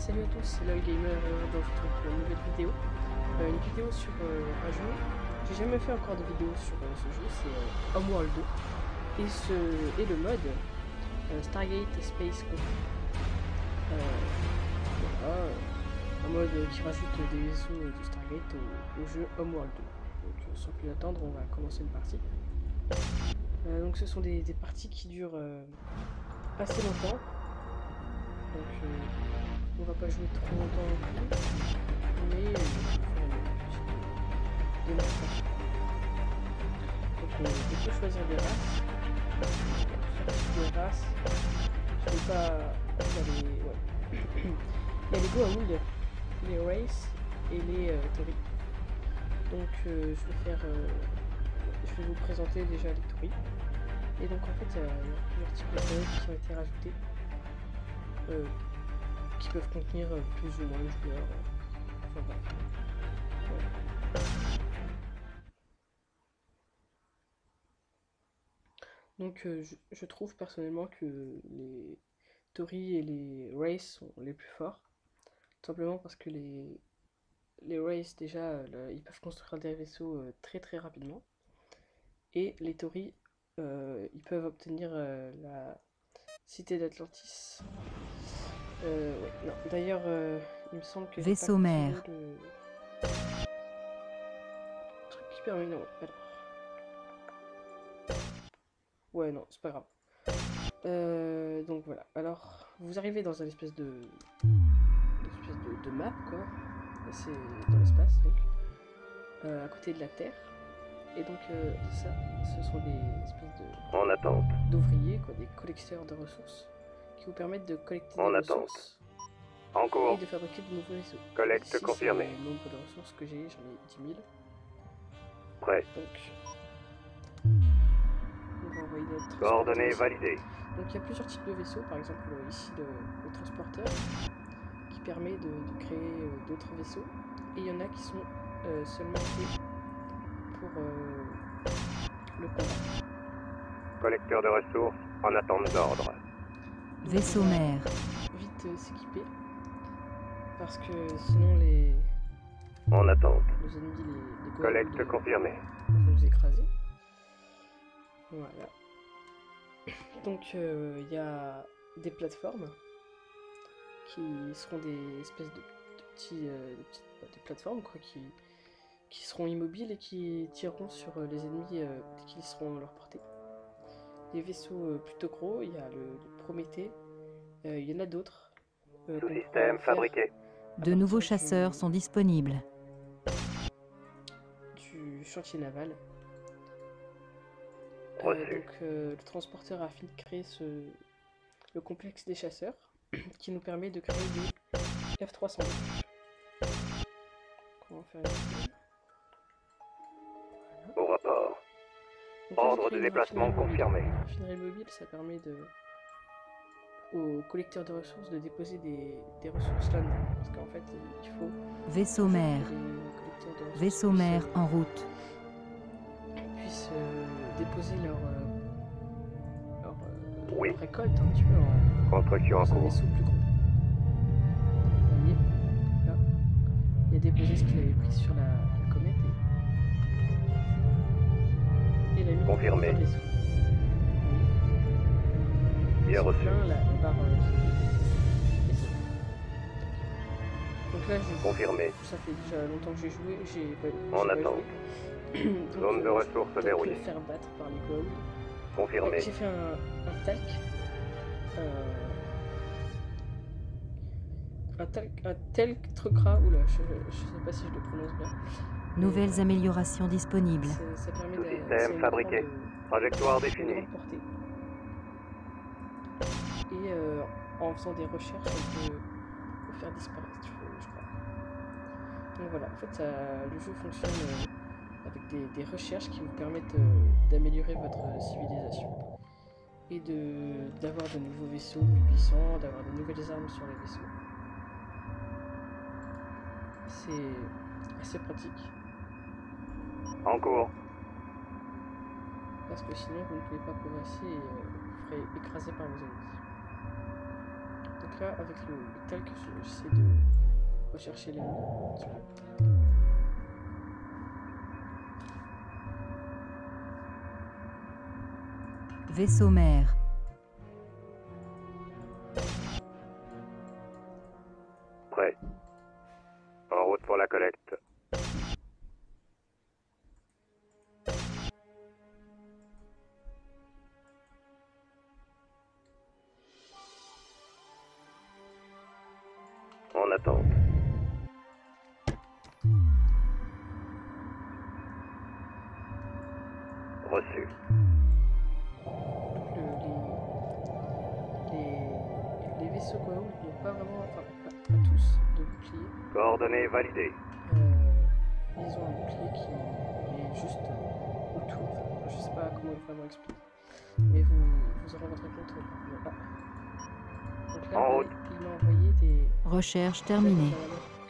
Salut à tous, c'est LOL Gamer dans une nouvelle vidéo. Une vidéo sur un jeu. J'ai jamais fait encore de vidéo sur ce jeu, c'est Homeworld 2. Et le mode Stargate Space Command. Voilà, un mode qui rajoute des vaisseaux de Stargate au jeu Homeworld 2. Donc sans plus attendre, on va commencer une partie. Donc ce sont des parties qui durent assez longtemps. Donc on va pas jouer trop longtemps non plus, mais on va faire une petite démonstration. Donc on peut choisir des races. Sur des races, je vais pas. Il y a les, ouais. Il y a les Goa'uld, les Wraiths et les Tori. Donc je vais vous présenter déjà les Tori. Et donc en fait il y a plusieurs types de Tori qui ont été rajoutés. Qui peuvent contenir plus ou moins de joueurs. Enfin, voilà. Donc je trouve personnellement que les Tori et les Wraiths sont les plus forts. Tout simplement parce que les Wraiths déjà ils peuvent construire des vaisseaux très très rapidement. Et les Tori ils peuvent obtenir la cité d'Atlantis. Ouais, non. D'ailleurs, il me semble que vaisseau mère. Le truc qui permet. Non, alors. Ouais, non, c'est pas grave. Donc voilà. Alors, vous arrivez dans une espèce de map, quoi. C'est dans l'espace, donc. À côté de la Terre. Et donc, ça, ce sont des espèces de. En attente. D'ouvriers, quoi, des collecteurs de ressources. Qui vous permettent de collecter des ressources. En cours. Et de fabriquer de nouveaux vaisseaux. Collecte confirmée. Le nombre de ressources que j'ai, j'en ai 10 000. Prêt. Donc, on va envoyer notre coordonnées validées. Donc il y a plusieurs types de vaisseaux, par exemple ici le transporteur qui permet de créer d'autres vaisseaux. Et il y en a qui sont seulement faits pour le combat. Collecteur de ressources en attente d'ordre. Vaisseau mère. Vite s'équiper. Parce que sinon les attente. ennemis, les collecte confirmée. Vont nous écraser. Voilà. Donc il y a des plateformes qui seront des espèces de petites plateformes quoi, qui seront immobiles et qui tireront sur les ennemis dès qu'ils seront à leur portée. Des vaisseaux plutôt gros, il y a le Prométhée, il y en a d'autres. Sous-système fabriqué. De nouveaux chasseurs sont disponibles. Du chantier naval. Reçu. Donc le transporteur a fini de créer le complexe des chasseurs qui nous permet de créer des F300. Comment faire Au rapport. donc, Ordre de déplacement confirmé. La raffinerie mobile, ça permet aux collecteurs de ressources de déposer des ressources là-dedans. Parce qu'en fait, il faut... Vaisseau mère. Vaisseau mère en route. Puissent déposer leur oui. récolte un petit peu construction en dans un cours. vaisseau plus gros. Vous voyez, là, il a déposé ce qu'il avait pris sur la comète et il a mis confirmé. dans le vaisseau. Bien reçu. La barre vaisseau. Donc là, confirmé. Ça fait déjà longtemps que j'ai joué. En attente. Zone de ressources verrouillée. Je vais me faire battre par les Goa'uld. Confirmé. J'ai fait un talc. Un tel trucra. Oula, je sais pas si je le prononce bien. Nouvelles améliorations disponibles. Ça permet Sous-système fabriqué. Trajectoire définie. Et en faisant des recherches, on peut faire disparaître, je crois. Donc voilà, en fait, le jeu fonctionne avec des recherches qui vous permettent d'améliorer votre civilisation. Et d'avoir de nouveaux vaisseaux plus puissants, d'avoir de nouvelles armes sur les vaisseaux. C'est assez pratique. En cours. Parce que sinon vous ne pouvez pas progresser et vous ferez écraser par vos ennemis. Donc Donc là, avec le talc, j'essaie de rechercher l'ennemi un petit peu. Vaisseau mère. Prêt. En route pour la collecte. En attente. Reçu. Les vaisseaux Goa'uld n'ont pas vraiment, enfin pas tous, de bouclier. Coordonnées validées. Ils ont un bouclier qui est juste autour. Enfin, je sais pas comment vraiment expliquer. Mais vous en rendrez compte. Donc là, il m'a envoyé des... Recherche terminée.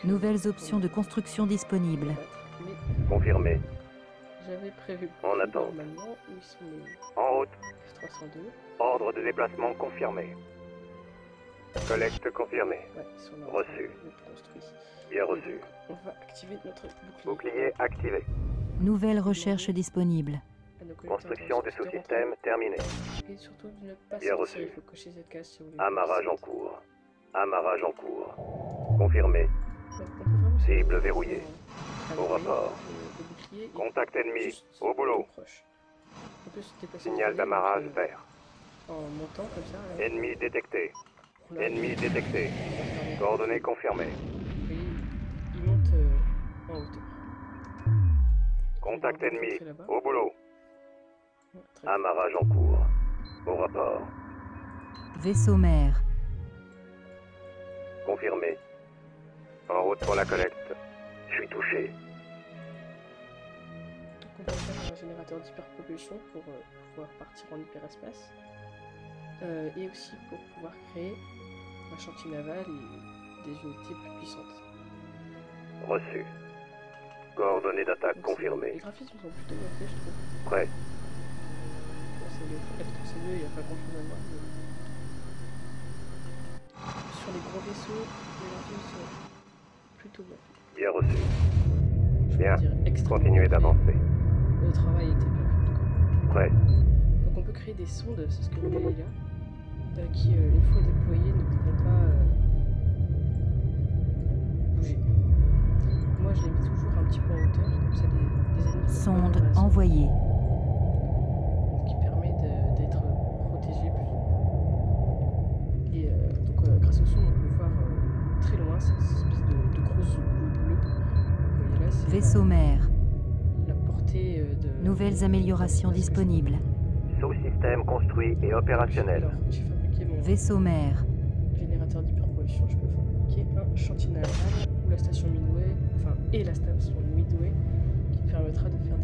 Nouvelles options de construction disponibles. Confirmé. J'avais prévu en attente. Normalement, où ils sont les En route. F302. Ordre de déplacement confirmé. Collecte confirmée. Ouais, ils sont là, Reçu. construits. Bien reçu. Donc, on va activer notre bouclier. Bouclier activé. Nouvelle recherche disponible. Construction du sous-système terminée. Et surtout de ne pas Bien sortir, reçu. il faut cocher cette case si vous voulez. Amarrage en cours. Amarrage en cours. Confirmé. Donc, on peut vraiment Cible se- verrouillée. avec Au rapport. le bouclier et Contact ennemi. juste Au boulot. tout proche. On peut se déplacer Signal en d'amarrage donc, vert. en montant comme ça. Là, Ennemi détecté. on a- Ennemi détecté. Coordonnées confirmées. Vous voyez, il monte en hauteur. Contact On va ennemi. rentrer là-bas. Au boulot. Ouais, très bien. Amarrage en cours. Au rapport. Vaisseau mère. Confirmé. En route pour la collecte. Je suis touché. Donc on va faire un générateur d'hyperpropulsion pour pouvoir partir en hyperespace. Et aussi pour pouvoir créer un chantier naval et des unités plus puissantes. Reçu. Coordonnées d'attaque Donc, confirmées. les graphismes sont plutôt bien faits, je trouve. Prêt. Bon, c'est le F3C2, il n'y a pas grand chose à voir. Mais... Sur les gros vaisseaux, les graphismes sont plutôt bien faits. Bien reçu. Je Bien. peux dire extrêmement Continuez bien faits. d'avancer. Le travail était bien fait en tout cas. Prêt. Donc on peut créer des sondes, c'est ce que vous voyez là, qui une fois déployées ne pourront pas bouger. Moi je les mets toujours un petit peu en hauteur, comme ça les ennemis peuvent pas Sonde voir la sonde, envoyée. ce qui permet d'être protégé plus ou moins. Et donc grâce aux sondes on peut voir très loin cette espèce de gros zoom bleu. Vous voyez là c'est Vaisseau mère. la portée de... Nouvelles améliorations disponibles. Sous-système construit et opérationnel. Alors j'ai fabriqué mon... Vaisseau mère. générateur d'hyperpollution, je peux fabriquer un chantier naval ou la station Midway, enfin, et la station Midway, qui me permettra de faire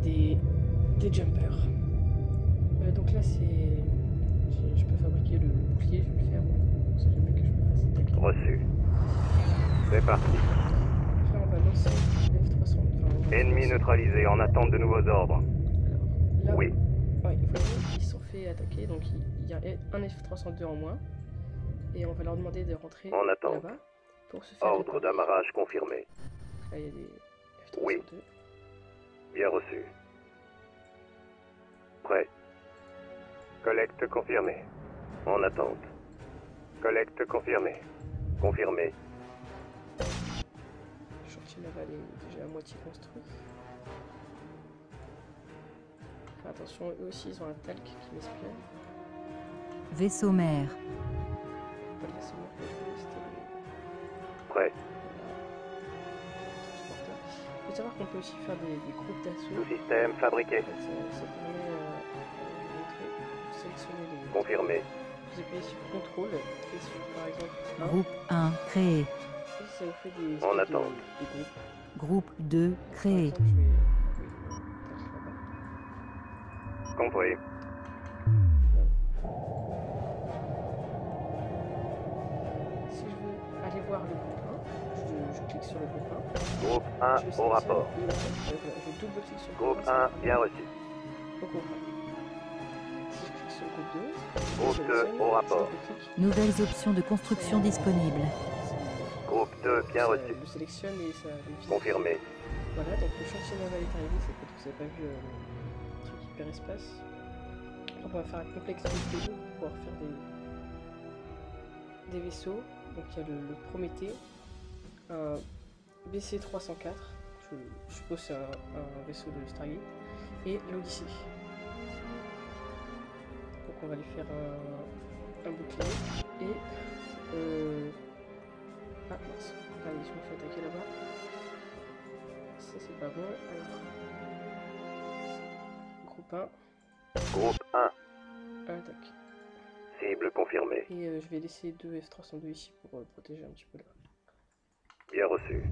des jumpers. Donc là, je peux fabriquer le bouclier, je vais le faire, bon, ça j'aime mieux que je me fasse attaquer. Reçu. C'est parti. Donc là, on va lancer le F300. Ennemi neutralisé en attente de nouveaux ordres. Alors, là, Oui. ouais, vous voyez, ils se sont fait attaquer, donc il y a un F302 en moins. Et on va leur demander de rentrer En attente. là-bas pour se faire Ordre réparer. d'amarrage confirmé. Là, il y a des F302. Oui. Bien reçu. Prêt. Collecte confirmée. En attente. Collecte confirmée. Confirmé. Le chantier naval est déjà à moitié construit. Enfin, attention, eux aussi, ils ont un talc qui m'espionne. Vaisseau mère. Pas le laisser mourir, c'était Prêt. le transporteur. Il faut savoir qu'on peut aussi faire des groupes d'assaut. Sous-système fabriqué. En fait, ça permet de montrer, vous sélectionnez les... Confirmé. Vous appuyez sur contrôle et sur, par exemple, 1. Groupe 1 créé. Et ça vous fait des, En espèces de- attente. des groupes. Groupe 2 Par créé. exemple, je vais envoyer mon talc là-bas. Compris. Si je veux aller voir le groupe 1, je clique sur le groupe 1. Groupe Je 1 vais au sélectionner rapport. le groupe 1. Je double-clique sur le Groupe groupe 1. 1 bien reçu. Au groupe 1. Si je clique sur le groupe Groupe 2 au rapport. Nouvelles options de construction disponibles. Groupe 2 bien Ça reçu. le sélectionne et ça le visite. Confirmé. Voilà, donc le chantier naval est arrivé, c'est peut-être que vous n'avez pas vu le truc hyperespace. Donc on va faire un complexe de vaisseaux pour pouvoir faire des vaisseaux. Donc il y a le Prométhée, un BC-304, je suppose c'est un vaisseau de Stargate, et l'Odyssée. Donc on va lui faire un bouclier et... Ah mince, ah, je me fais attaquer là-bas. Ça c'est pas bon, alors... Groupe 1, Groupe 1. attaque. Cible confirmée. Et je vais laisser deux F-302 ici pour protéger un petit peu là. Bien reçu.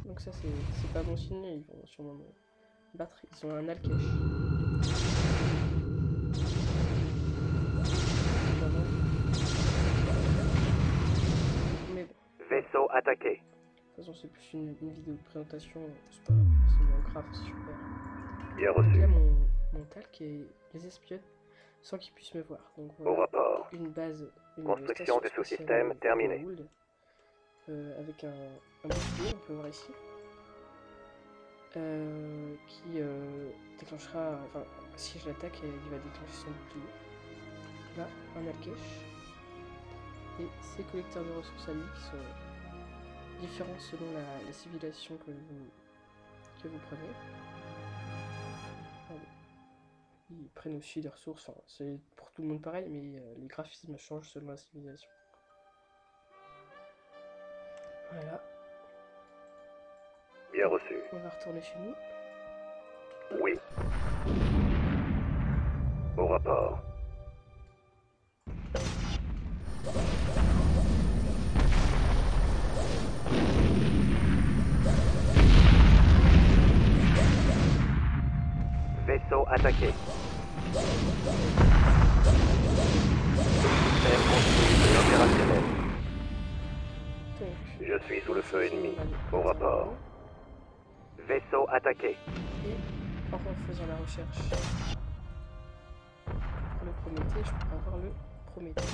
Donc ça c'est pas bon signe, ils vont sûrement me battre, ils ont un Alkesh. Mais bon, Vaisseau attaqué. de toute façon c'est plus une vidéo de présentation, c'est pas forcément grave, c'est super. Bien Donc reçu. là mon talc et les espionne sans qu'ils puissent me voir. Donc Au voilà, rapport. une base, une Construction station des spatiale sous-systèmes terminée. Goa'uld, avec un bouclier, on peut voir ici, qui déclenchera, enfin si je l'attaque, il va déclencher son bouclier. Là, un Alkesh et ses collecteurs de ressources à lui qui sont différents selon la civilisation que vous prenez. Ils prennent aussi des ressources, enfin, c'est pour tout le monde pareil, mais les graphismes changent selon la civilisation. Voilà, Bien reçu. on va retourner chez nous. Oui. Au rapport. Vaisseau attaqué. Système construit et opérationnel. Donc, Je suis sous le feu ennemi. Au rapport. Vaisseau attaqué. et en faisant la recherche pour le Prométhée, je pourrais avoir le Prométhée.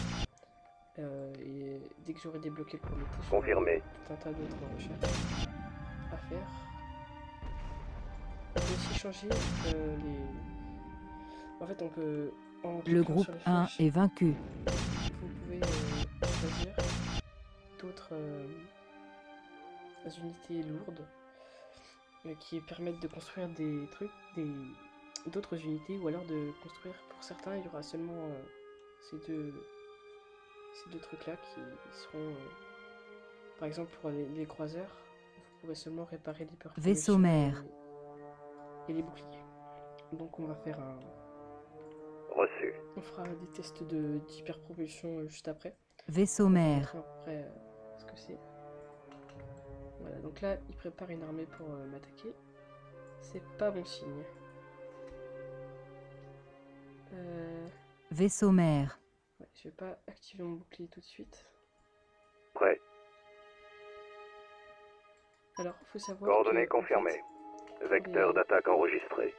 Et dès que j'aurai débloqué le Prométhée, je Confirmé. tout un tas d'autres recherches à faire. On peut aussi changer les... En fait, on peut... en Le cliquant groupe sur les 1 flèches, est vaincu. vous pouvez choisir d'autres unités lourdes qui permettent de construire des trucs, d'autres unités, ou alors de construire, pour certains, il y aura seulement ces deux trucs-là qui seront, par exemple pour les croiseurs, vous pourrez seulement réparer les perforations Vaisseau mère. et les boucliers. Donc on va faire Reçu. on fera des tests d'hyperpropulsion juste après. Vaisseau mère. À peu près ce que c'est. Voilà, donc là, il prépare une armée pour m'attaquer. C'est pas bon signe. Vaisseau mère. Ouais, je vais pas activer mon bouclier tout de suite. Prêt. Alors, faut savoir Coordonnées que, en confirmées. fait, Vecteur d'attaque enregistré.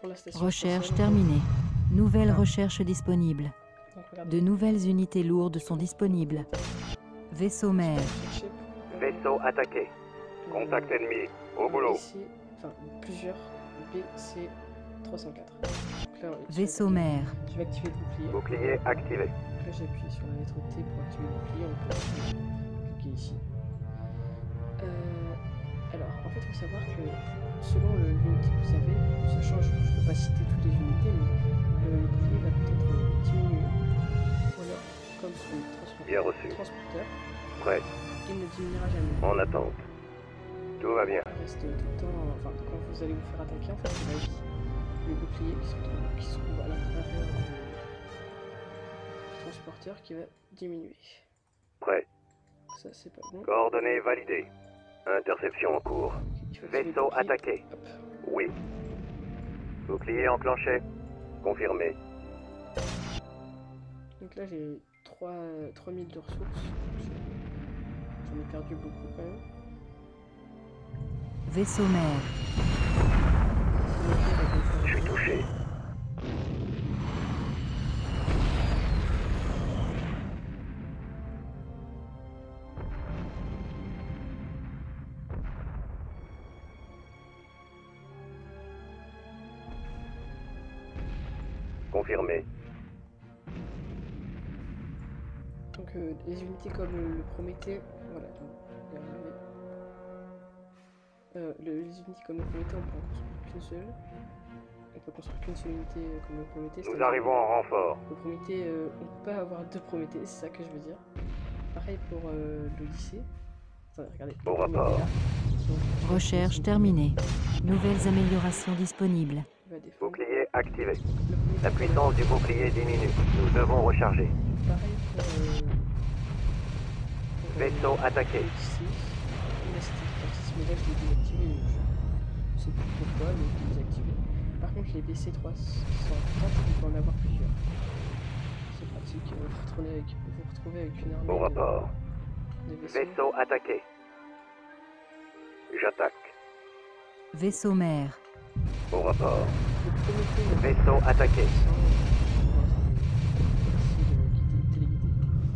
pour la station Recherche spatiale, terminée. Nouvelles Ah. recherches disponibles. donc, regardez, De nouvelles unités lourdes sont disponibles. Vaisseau mère. chercher pour, Vaisseau attaqué. Contact ennemi. Au boulot. BC, enfin, plusieurs BC-304. Donc là, Vaisseau mère. je vais activer le bouclier. Bouclier activé. Donc là, j'appuie sur la lettre T pour activer le bouclier. On peut aussi cliquer ici. Alors, en fait, il faut savoir que selon l'unité que vous avez, ça change. Je ne peux pas citer toutes les unités, mais le bouclier va peut-être diminuer. Ou alors, comme pour le Bien reçu. transporteur, Prêt. il ne diminuera jamais. En attente. Tout va bien. Il reste tout le temps, enfin, quand vous allez vous faire attaquer, en fait, il va vite. Les boucliers qui se trouvent à l'intérieur du transporteur qui va diminuer. Prêt. Ça, c'est pas bon. Coordonnées validées. Interception en cours. Il faut activer le Vaisseau bouclier. attaqué. Hop. Oui. Bouclier enclenché. Confirmé. Donc là, j'ai 3000 de ressources. J'en ai perdu beaucoup quand même. Vaisseau mère. Je suis touché. Confirmé. Donc les unités comme le Prométhée, voilà, donc, les unités comme le Prométhée, on peut en construire qu'une seule. On peut construire qu'une seule unité comme le Prométhée. Nous arrivons en renfort. Le Prométhée, on peut pas avoir deux Prométhées, c'est ça que je veux dire. Pareil pour l'Odyssée. Attendez, regardez. Au rapport. Recherche terminée. Nouvelles améliorations disponibles. Bouclier activé. La puissance du bouclier diminue. Nous devons recharger. Pareil pour Vaisseau attaqué. l'Odyssée. Là c'était exercice, mais là je l'ai désactivé. Je sais plus pourquoi, mais je l'ai désactivé. Par contre les BC3 sont importantes, il faut en avoir plusieurs. C'est pratique, vous vous retrouvez avec une armée Au rapport. de vaisseaux. Vaisseau attaqué. J'attaque. Vaisseau mère. Au rapport. Le Prométhée, Vaisseau attaqué.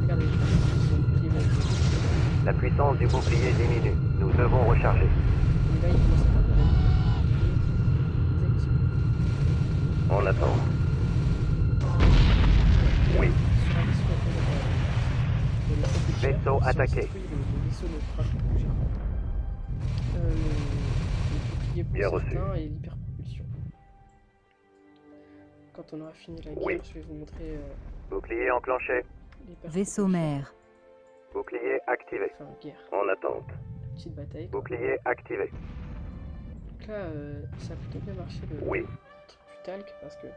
Regardez, La puissance du bouclier diminue. Nous devons recharger. et là il commence à faire de la désactiver. On attend. Oui. Vaisseau attaqué. Le vaisseau ne fera plus bouger. Le bouclier pour Bien reçu. certains et l'hyperpropulsion. Quand on aura fini la guerre, Oui. je vais vous montrer Bouclier enclenché. l'hyperpropulsion. Vaisseau mère. Bouclier activé. Enfin, guerre. En attente. Petite bataille. Bouclier activé. Donc là, ça a plutôt bien marché le Oui. truc du talc parce que.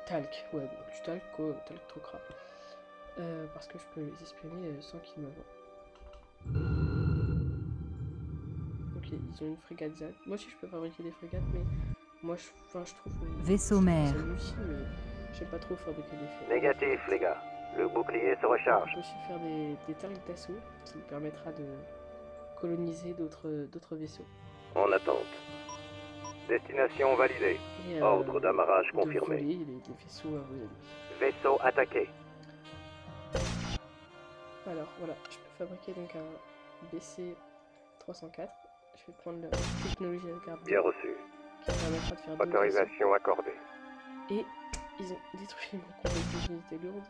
Talc, ouais, bon, du talc, talc trop crap. Parce que je peux les espionner sans qu'ils me voient. Ok, ils ont une frégate ZAD. Moi aussi je peux fabriquer des frégates, mais moi je trouve. Vaisseau mère. C'est aussi, mais j'aime pas trop fabriquer des frégates. Négatif, les gars. Le bouclier se On recharge. peut aussi faire des talcs d'assaut qui nous permettra de coloniser d'autres vaisseaux. En attente. Destination validée. Et, Ordre d'amarrage de confirmé. voler les vaisseaux à vos amis. Vaisseau attaqué. Alors voilà, je peux fabriquer donc un BC-304. Je vais prendre la technologie de garde Bien reçu. qui permettra de faire deux vaisseaux. Autorisation accordée. Et ils ont détruit mon complexe d'unité lourde.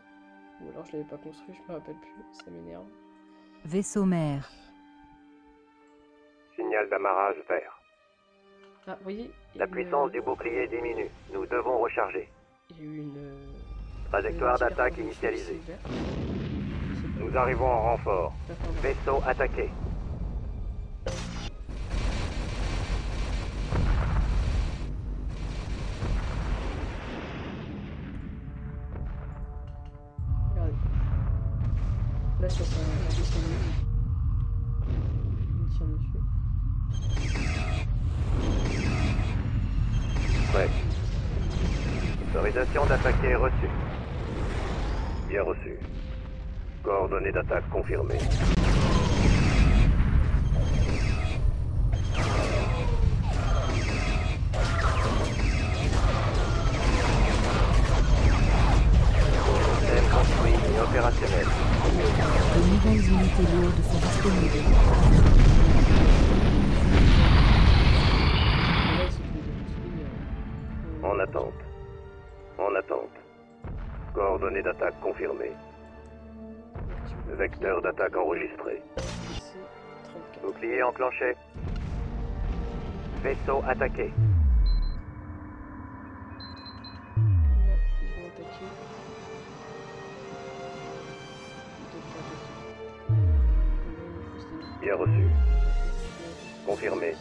Ou alors je l'avais pas construit, je me rappelle plus, ça m'énerve. Vaisseau mère. Signal d'amarrage vert. Ah, vous voyez La puissance du bouclier diminue. Nous devons recharger. Il y a eu une... Trajectoire une d'attaque hyperpropulsion initialisée. qui s'est ouverte. Nous arrivons en renfort. Je sais pas. Vaisseau attaqué. Regardez. Là, sur sa vaisseau il tire dessus. Prêt. Autorisation d'attaquer reçue. Bien reçu. Coordonnées d'attaque confirmées. Système construit et opérationnel. De nouvelles unités lourdes sont disponibles. Et là, il s'occupe de construire. En attente. En attente. Coordonnées d'attaque confirmées. Vecteur d'attaque enregistré. BC-34. Bouclier enclenché. Vaisseau attaqué. Là, ils vont attaquer. Bien reçu. Confirmé. Là,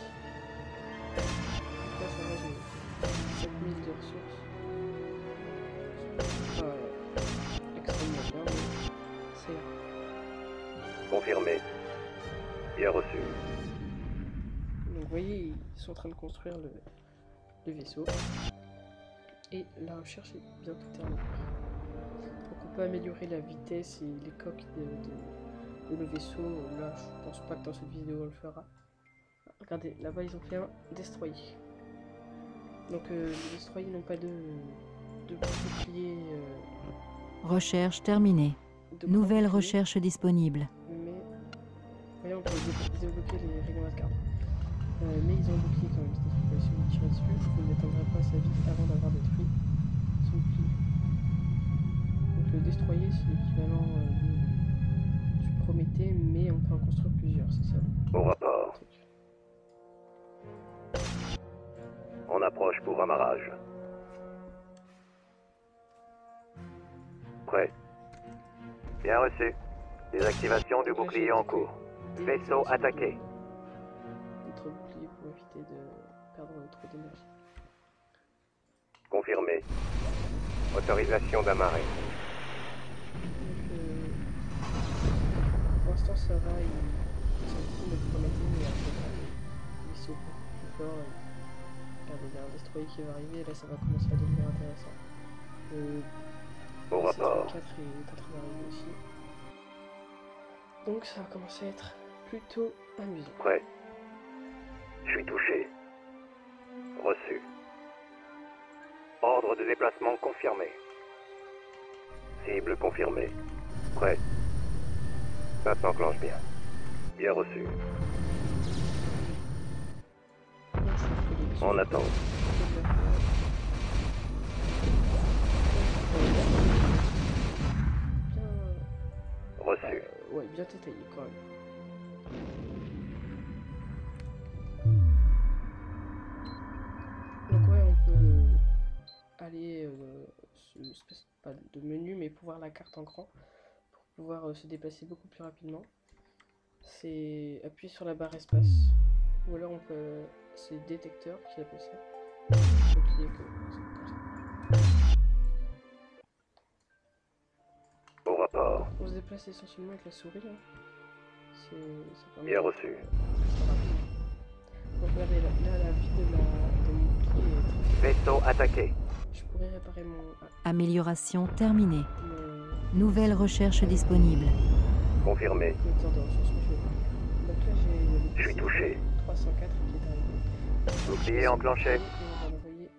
ça va, j'ai 7000 de ressources. C'est pas extrêmement bien, mais c'est là. Confirmé. Bien reçu. Donc vous voyez, ils sont en train de construire le vaisseau. Et la recherche est bientôt terminée. Donc on peut améliorer la vitesse et les coques de nos vaisseaux. Là, je pense pas que dans cette vidéo on le fera. Regardez, là-bas ils ont fait un destroyer. Donc les destroyers n'ont pas de bouclier. Recherche terminée. De Nouvelle bouclier. recherche disponible. Mais voyons, on peut débloquer les règlements de garde. Mais ils ont un bouclier quand même, c'est si vous tirez dessus, vous n'éteindrez pas sa vie avant d'avoir détruit son bouclier. Donc le destroyer, c'est l'équivalent du Prométhée, mais on peut en construire plusieurs, c'est ça le Au rapport. truc. On approche pour amarrage. Prêt. Bien reçu. Désactivation du Donc là, bouclier j'ai en activé cours. des Vaisseau activations attaqué. de notre bouclier pour éviter de perdre trop d'énergie. Confirmé. Autorisation d'amarrer. Donc, pour l'instant, ça va, il s'en fout de notre Prométhée, mais après, il saute beaucoup plus fort. Regardez, il y a un destroyer qui va arriver, et là, ça va commencer à devenir intéressant. Au rapport. 4 est en train d'arriver aussi. Donc, ça va commencer à être plutôt amusant. Prêt. Je suis touché. Reçu. Ordre de déplacement confirmé. Cible confirmée. Prêt. Ça s'enclenche bien. Bien reçu. On attend. Reçu. Ouais, bien détaillé quand même. Donc ouais, on peut aller pas de menu, mais pour voir la carte en grand, pour pouvoir se déplacer beaucoup plus rapidement. C'est appuyer sur la barre espace, ou alors on peut, c'est détecteur qui appelle ça. Donc, Au rapport. on se déplace essentiellement avec la souris. Hein. Ça permet Bien reçu. Donc regardez, là la vie de mon bouclier est très... Vaisseau attaqué. Je pourrais réparer mon... Amélioration terminée. mon Nouvelle recherche disponible. Confirmé. moteur de ressources, mais je vais pas. Donc là j'ai Je suis touché. 304 qui est arrivé. Bouclier enclenché. Et on va l'envoyer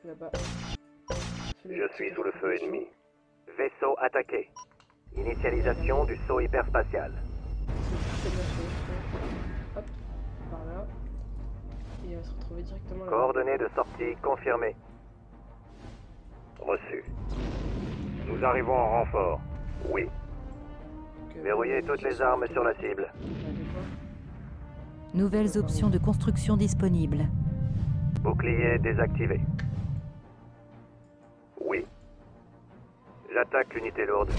là-bas. Je suis sous le feu ennemi. Vaisseau attaqué. Initialisation du saut hyperspatial. C'est bien fait. Hop, par là. Et on va se retrouver directement là. Coordonnées de sortie confirmées. Reçu. Nous arrivons en renfort. Oui. Verrouillez toutes les armes sur la cible. Nouvelles options de construction disponibles. Bouclier désactivé. Oui. J'attaque l'unité lourde.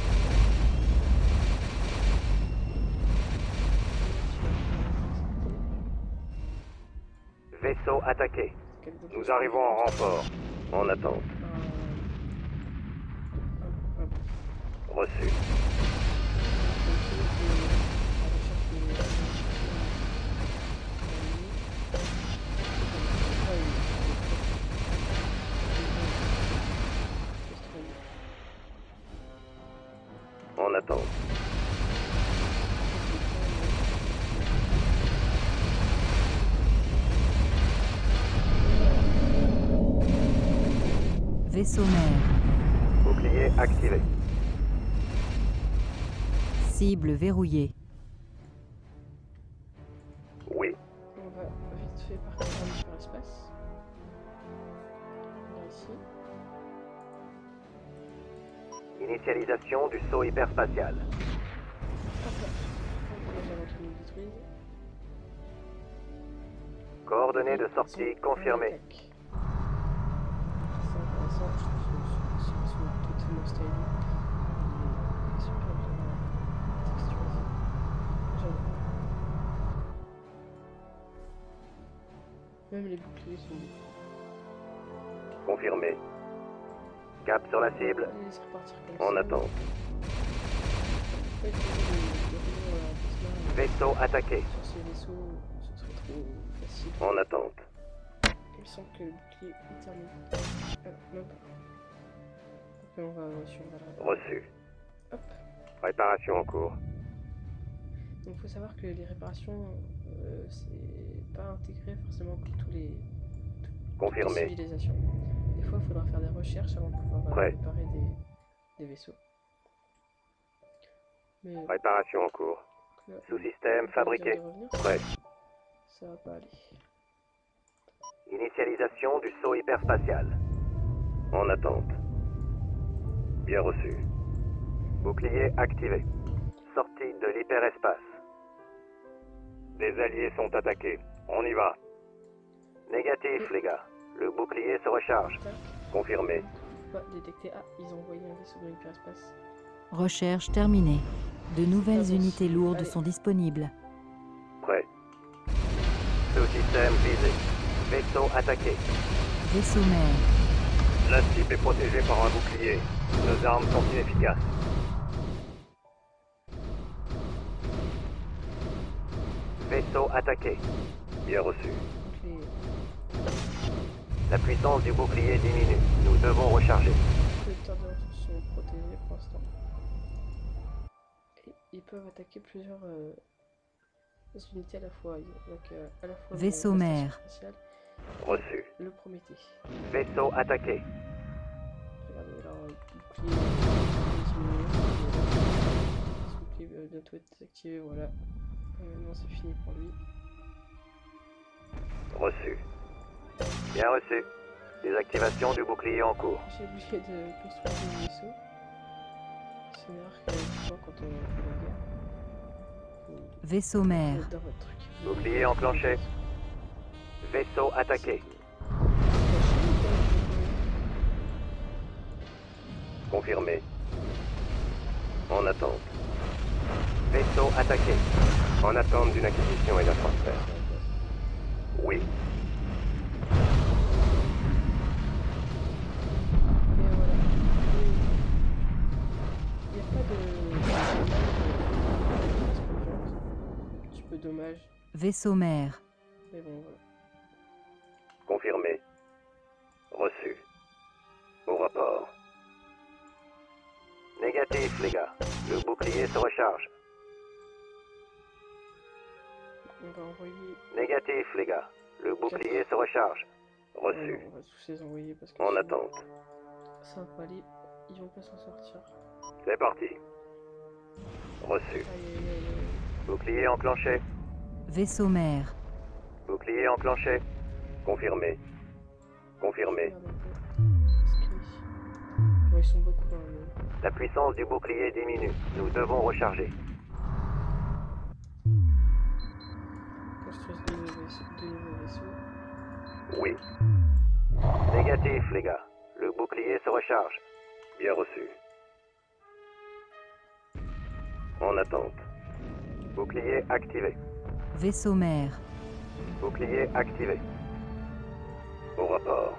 Vaisseau attaqué. Nous arrivons en renfort. En attente. Reçu. En attente. Vaisseau mère. Bouclier activé. Cible verrouillée. Oui. On va vite fait partir en hyperespace. Là, ici. Initialisation du saut hyperspatial. Hop là. Donc là, j'avance qu'on nous détruise. Coordonnées de sortie confirmées. C'est intéressant, je trouve ce vaisseau totalement stylish. Il est super bien texturisé. J'adore. Même les boucliers sont beaux. Confirmé. Cap sur la cible. Allez, laisse repartir comme ça. En attente. Après, il faut des rouleaux à plasma. Vaisseau attaqué. Sur ces vaisseaux, ce serait trop facile. En attente. Il me semble que le bouclier est terminé. Même pas. Après, on va sur la... Reçu. Hop. Réparation en cours. Donc il faut savoir que les réparations, c'est pas intégré forcément pour toutes les Confirmé. civilisations. Des fois, il faudra faire des recherches avant de pouvoir Ouais. réparer des vaisseaux. Mais Réparation en cours. là, Sous-système on va fabriqué. dire de revenir, Prêt. ça va pas aller. Initialisation du saut hyperspatial. En attente. Bien reçu. Bouclier activé. Sortie de l'hyperespace. Des alliés sont attaqués. On y va. Négatif, les gars. Le bouclier se recharge. Confirmé. Pas détecté. Ah, ils ont envoyé un vaisseau dans l'hyperespace. Recherche terminée. De nouvelles unités lourdes Allez. sont disponibles. Prêt. Sous-système visé. Vaisseau attaqué. Vaisseau mère. La cible est protégée par un bouclier. Nos armes sont inefficaces. Vaisseau attaqué. Bien reçu. Donc La puissance du bouclier diminue. Nous devons recharger. les collecteurs de ressources sont protégés pour l'instant. Et ils peuvent attaquer plusieurs unités à la fois. Donc à la fois Vaisseau la mère. station spatiale, Reçu. le Prométhée. Vaisseau attaqué. Regardez alors, bouclier diminué. Ce bouclier va bientôt être désactivé, voilà. Non, c'est fini pour lui. Reçu. Bien reçu. Désactivation du bouclier en cours. J'ai oublié de construire des vaisseaux. C'est une arc souvent quand on fait la guerre. Vaisseau Faut mère. être dans votre truc. Bouclier enclenché. Vaisseau attaqué. Confirmé. En attente. Vaisseau attaqué. En attente d'une acquisition et d'un transfert. Oui. Et voilà. Il n'y a pas de... Tu peux dommage. Vaisseau mère. Mais bon, voilà. Confirmé. Reçu. Au rapport. Négatif, les gars. Le bouclier se recharge. On va envoyer... Négatif, les gars. Le bouclier se recharge. Reçu. On va tous les envoyer parce que En sinon, attente. ça va pas aller. Ils vont pas s'en sortir. C'est parti. Reçu. Aïe, aïe, aïe, aïe. Bouclier enclenché. Vaisseau mère. Bouclier enclenché. Confirmé. Confirmé. Regarde un peu. Skinny. Bon, ils sont beaucoup quand même. La puissance du bouclier diminue. Nous devons recharger. Construisent de nouveaux vaisseaux. Oui. Négatif, les gars. Le bouclier se recharge. Bien reçu. En attente. Bouclier activé. Vaisseau mère. Bouclier activé. Au rapport.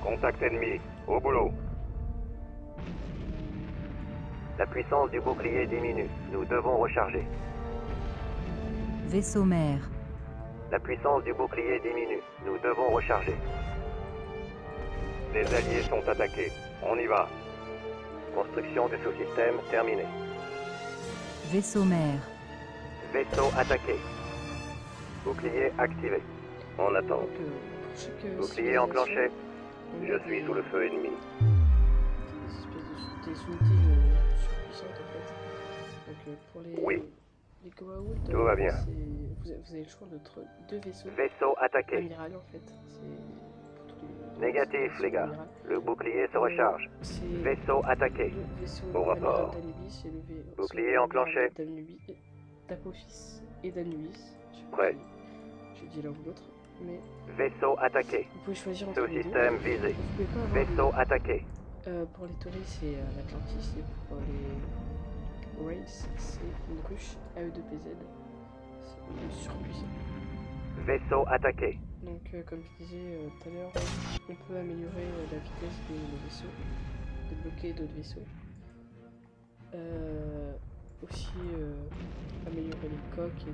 Contact ennemi. Au boulot. La puissance du bouclier diminue. Nous devons recharger. Vaisseau mère. La puissance du bouclier diminue. Nous devons recharger. Les alliés sont attaqués. On y va. Construction du sous-système terminée. Vaisseau mère. Vaisseau attaqué. Bouclier activé. En attente. Donc, pour chaque Bouclier enclenché. on a Je suis sous le feu ennemi. des espèces de des unités surpuissantes en fait. Donc pour Oui. les Goa'uld, Tout va bien. vous avez le choix entre deux vaisseaux Vaisseau attaqué. amiral en fait. C'est pour tous les Négatif, vaisseaux les gars. amiral. Le bouclier se recharge. C'est Vaisseau attaqué. le vaisseau Au rapport. amiral d'Anubis et le vaisseau Bouclier amiral enclenché. d'Apophis et d'Anubis. Prêt. J'ai dit l'un ou l'autre, mais Vaisseau attaqué. vous pouvez choisir entre les deux. Sous-système visé. Vous pouvez pas avoir Vaisseau attaqué. pour les Tauris, c'est l'Atlantis, et pour les Race, c'est une ruche AE2PZ. C'est une surpuissant. Vaisseau attaqué. Donc, comme je disais tout à l'heure, on peut améliorer la vitesse des vaisseaux, débloquer d'autres vaisseaux. Aussi améliorer les coques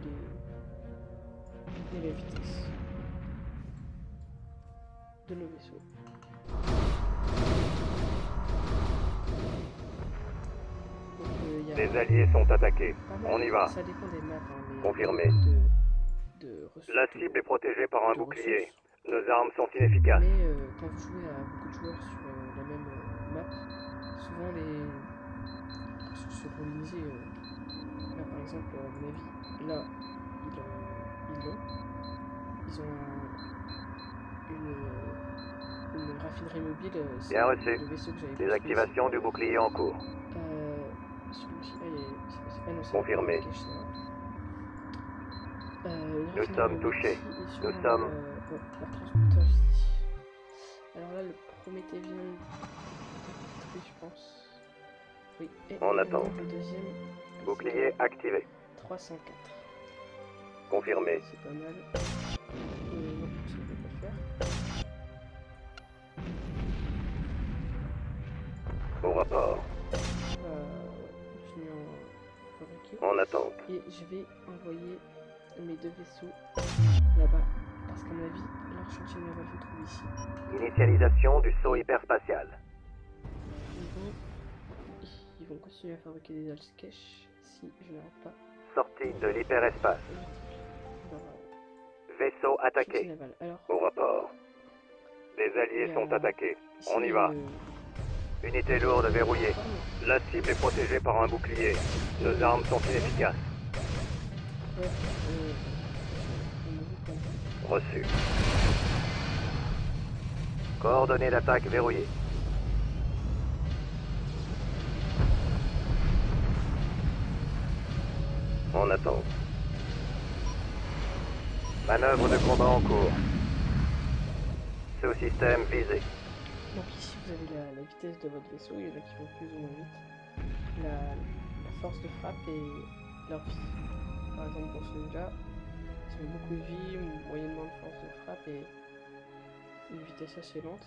et la vitesse de nos vaisseaux. Donc, y a Les alliés sont attaqués. pas mal- On y va. Ça dépend des maps, hein, mais Confirmé. de ressources. La cible est protégée par un de bouclier. ressources. Nos armes sont inefficaces. Mais quand vous jouez à beaucoup de joueurs sur la même map, souvent les ressources sont pollinisées. Là par exemple, à mon avis, là ils l'ont. ils ont une raffinerie mobile. C'est Bien reçu. le vaisseau que j'avais construit. Désactivation du bouclier en cours. Celui-ci, ah, non, c'est Confirmé. le cache, ça va. Une Nous raffinerie sommes mobile touchés. ici et Nous sûrement, sommes- bon, leur transporteur ici. Alors là, le Prométhée vient de détruit, je pense. Oui, et On attend. le deuxième. Bouclier activé. 304. Confirmé. C'est pas mal. Non, ça ne peut pas le faire. Au rapport. On va continuer à fabriquer. En attente. Et je vais envoyer mes deux vaisseaux là-bas. Parce qu'à mon avis, leur chantier naval se trouve ici. Initialisation du saut hyperspatial. Ils vont continuer à fabriquer des Alskesh si je n'arrête pas. Sortie de l'hyperespace. Leur Vaisseau chantier attaqué. naval. Alors, Au rapport. Les alliés il y a- sont attaqués. ici, On y va. Unité lourde verrouillée. forme. La cible est protégée par un bouclier. Nos armes sont inefficaces. Ouais, on me dit pas. Reçu. Coordonnées d'attaque verrouillées. En attente. Manœuvre de combat en cours. Sous-système visé. Donc ici vous avez la vitesse de votre vaisseau, il y en a qui vont plus ou moins vite. La force de frappe et leur vie. Par exemple pour celui-là, ils ont beaucoup de vie, moyennement de force de frappe et une vitesse assez lente.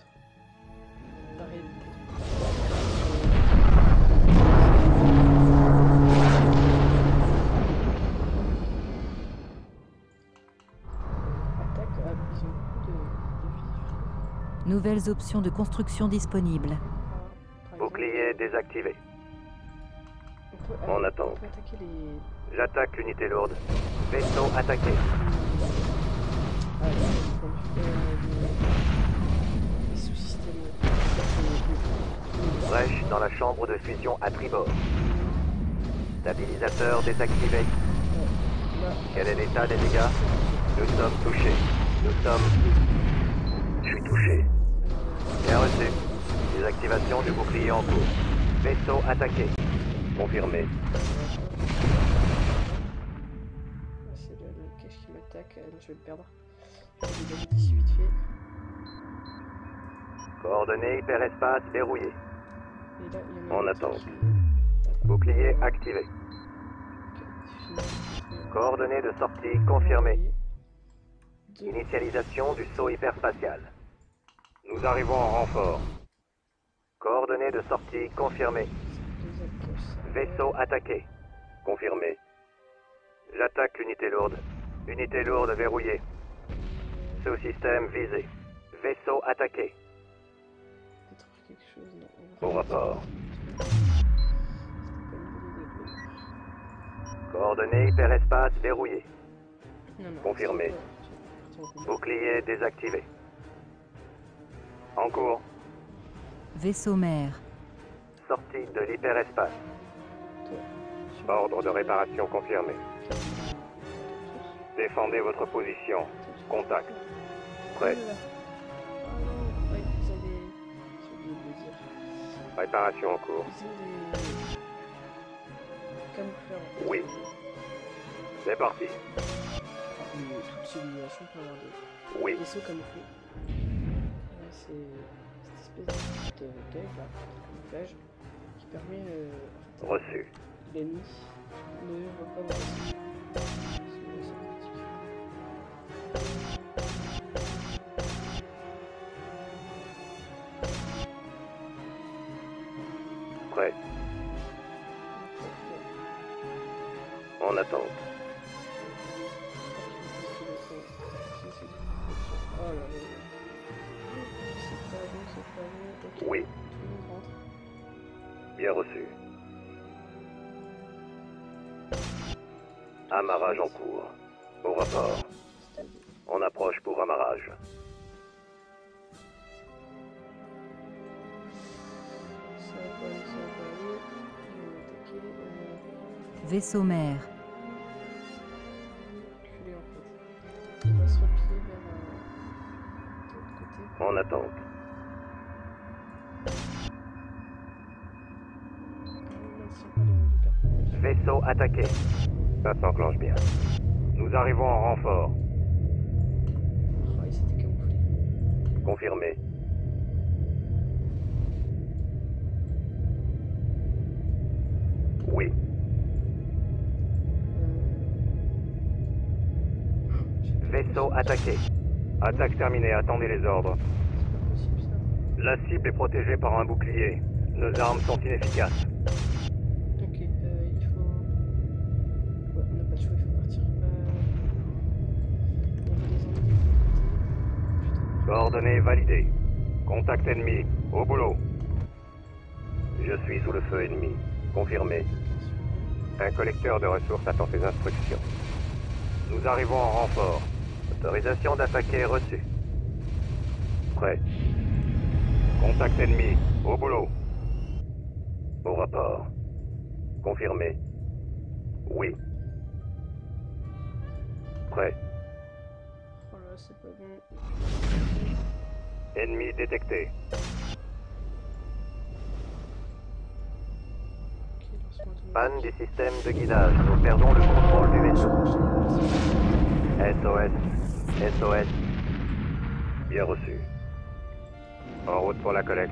Pareil, attaque, ah, ils ont beaucoup de vie. Nouvelles options de construction disponibles. Par exemple, Bouclier désactivé. On attend. on peut attaquer les... J'attaque l'unité lourde. Vaisseau attaqué. Ah, les sous-systèmes. Brèche dans la chambre de fusion à tribord. Stabilisateur désactivé. Quel est l'état des dégâts? Nous sommes touchés. Nous sommes... Je suis touché. Bien reçu. Désactivation du bouclier en cours. Vaisseau attaqué. Confirmé. C'est le cache qui m'attaque, je vais le perdre. Je vais le donner d'ici vite fait. Coordonnées hyperespace verrouillées. Et là, il y en a En un autre attente. qui- Bouclier activé. Ok, fini. Coordonnées de sortie confirmées. Deux. Initialisation du saut hyperspatial. Nous arrivons en renfort. Coordonnées de sortie confirmées. Deux alcaches, ça. Vaisseau attaqué. Confirmé. J'attaque l'unité lourde. Unité lourde verrouillée. Sous-système visé. Vaisseau attaqué. Détruire quelque chose, non. On va Au rapport. C'était pas une bonne idée de Coordonnées hyperespace verrouillées. Non, non. Confirmé. c'est pas- Bouclier désactivé. En cours. Vaisseau mère. Sortie de l'hyperespace. Toi, Ordre de réparation confirmé. Défendez votre position. Contact. Prêt. Ah non, ouais, ils ont des... J'ai oublié de le dire. Réparation en cours. Ils ont des... camoufleurs en fait. Oui. C'est parti. Toute civilisation peut avoir des Oui. vaisseaux camouflés. Là, c'est cette espèce de tag là, de camouflage, qui permet en fait, Reçu. l'ennemi ne voit pas mon vaisseau. C'est assez pratique. Prêt. En attente. Oh là là. C'est pas bon, c'est pas bon. Ok. Oui. Tout le monde rentre. Bien reçu. Amarrage en cours. Au rapport. On approche pour amarrage. Ça va pas aller, ça va pas aller. Ils vont m'attaquer. Vaisseau mère. Reculer en fait. On va se replier vers attente. Vaisseau attaqué. Ça s'enclenche bien. Nous arrivons en renfort. Oh, il s'était camouflé. Confirmé. Oui. Vaisseau attaqué. Attaque terminée, attendez les ordres. C'est pas possible ça. La cible est protégée par un bouclier. Nos armes sont inefficaces. Ok, il faut... Ouais, on n'a pas le choix, il faut partir. On va les emmener de l'autre côté. Putain. Coordonnées validées. Contact ennemi. Au boulot. Je suis sous le feu ennemi. Confirmé. Un collecteur de ressources attend ses instructions. Nous arrivons en renfort. Autorisation d'attaquer reçue. Prêt. Contact ennemi. Au boulot. Au rapport. Confirmé. Oui. Prêt. Oh là, c'est pas bon. Ennemi détecté. Ok, lancement automatique. Panne du système de guidage. Nous perdons le contrôle du vaisseau. SOS. SOS. Bien reçu. En route pour la collecte.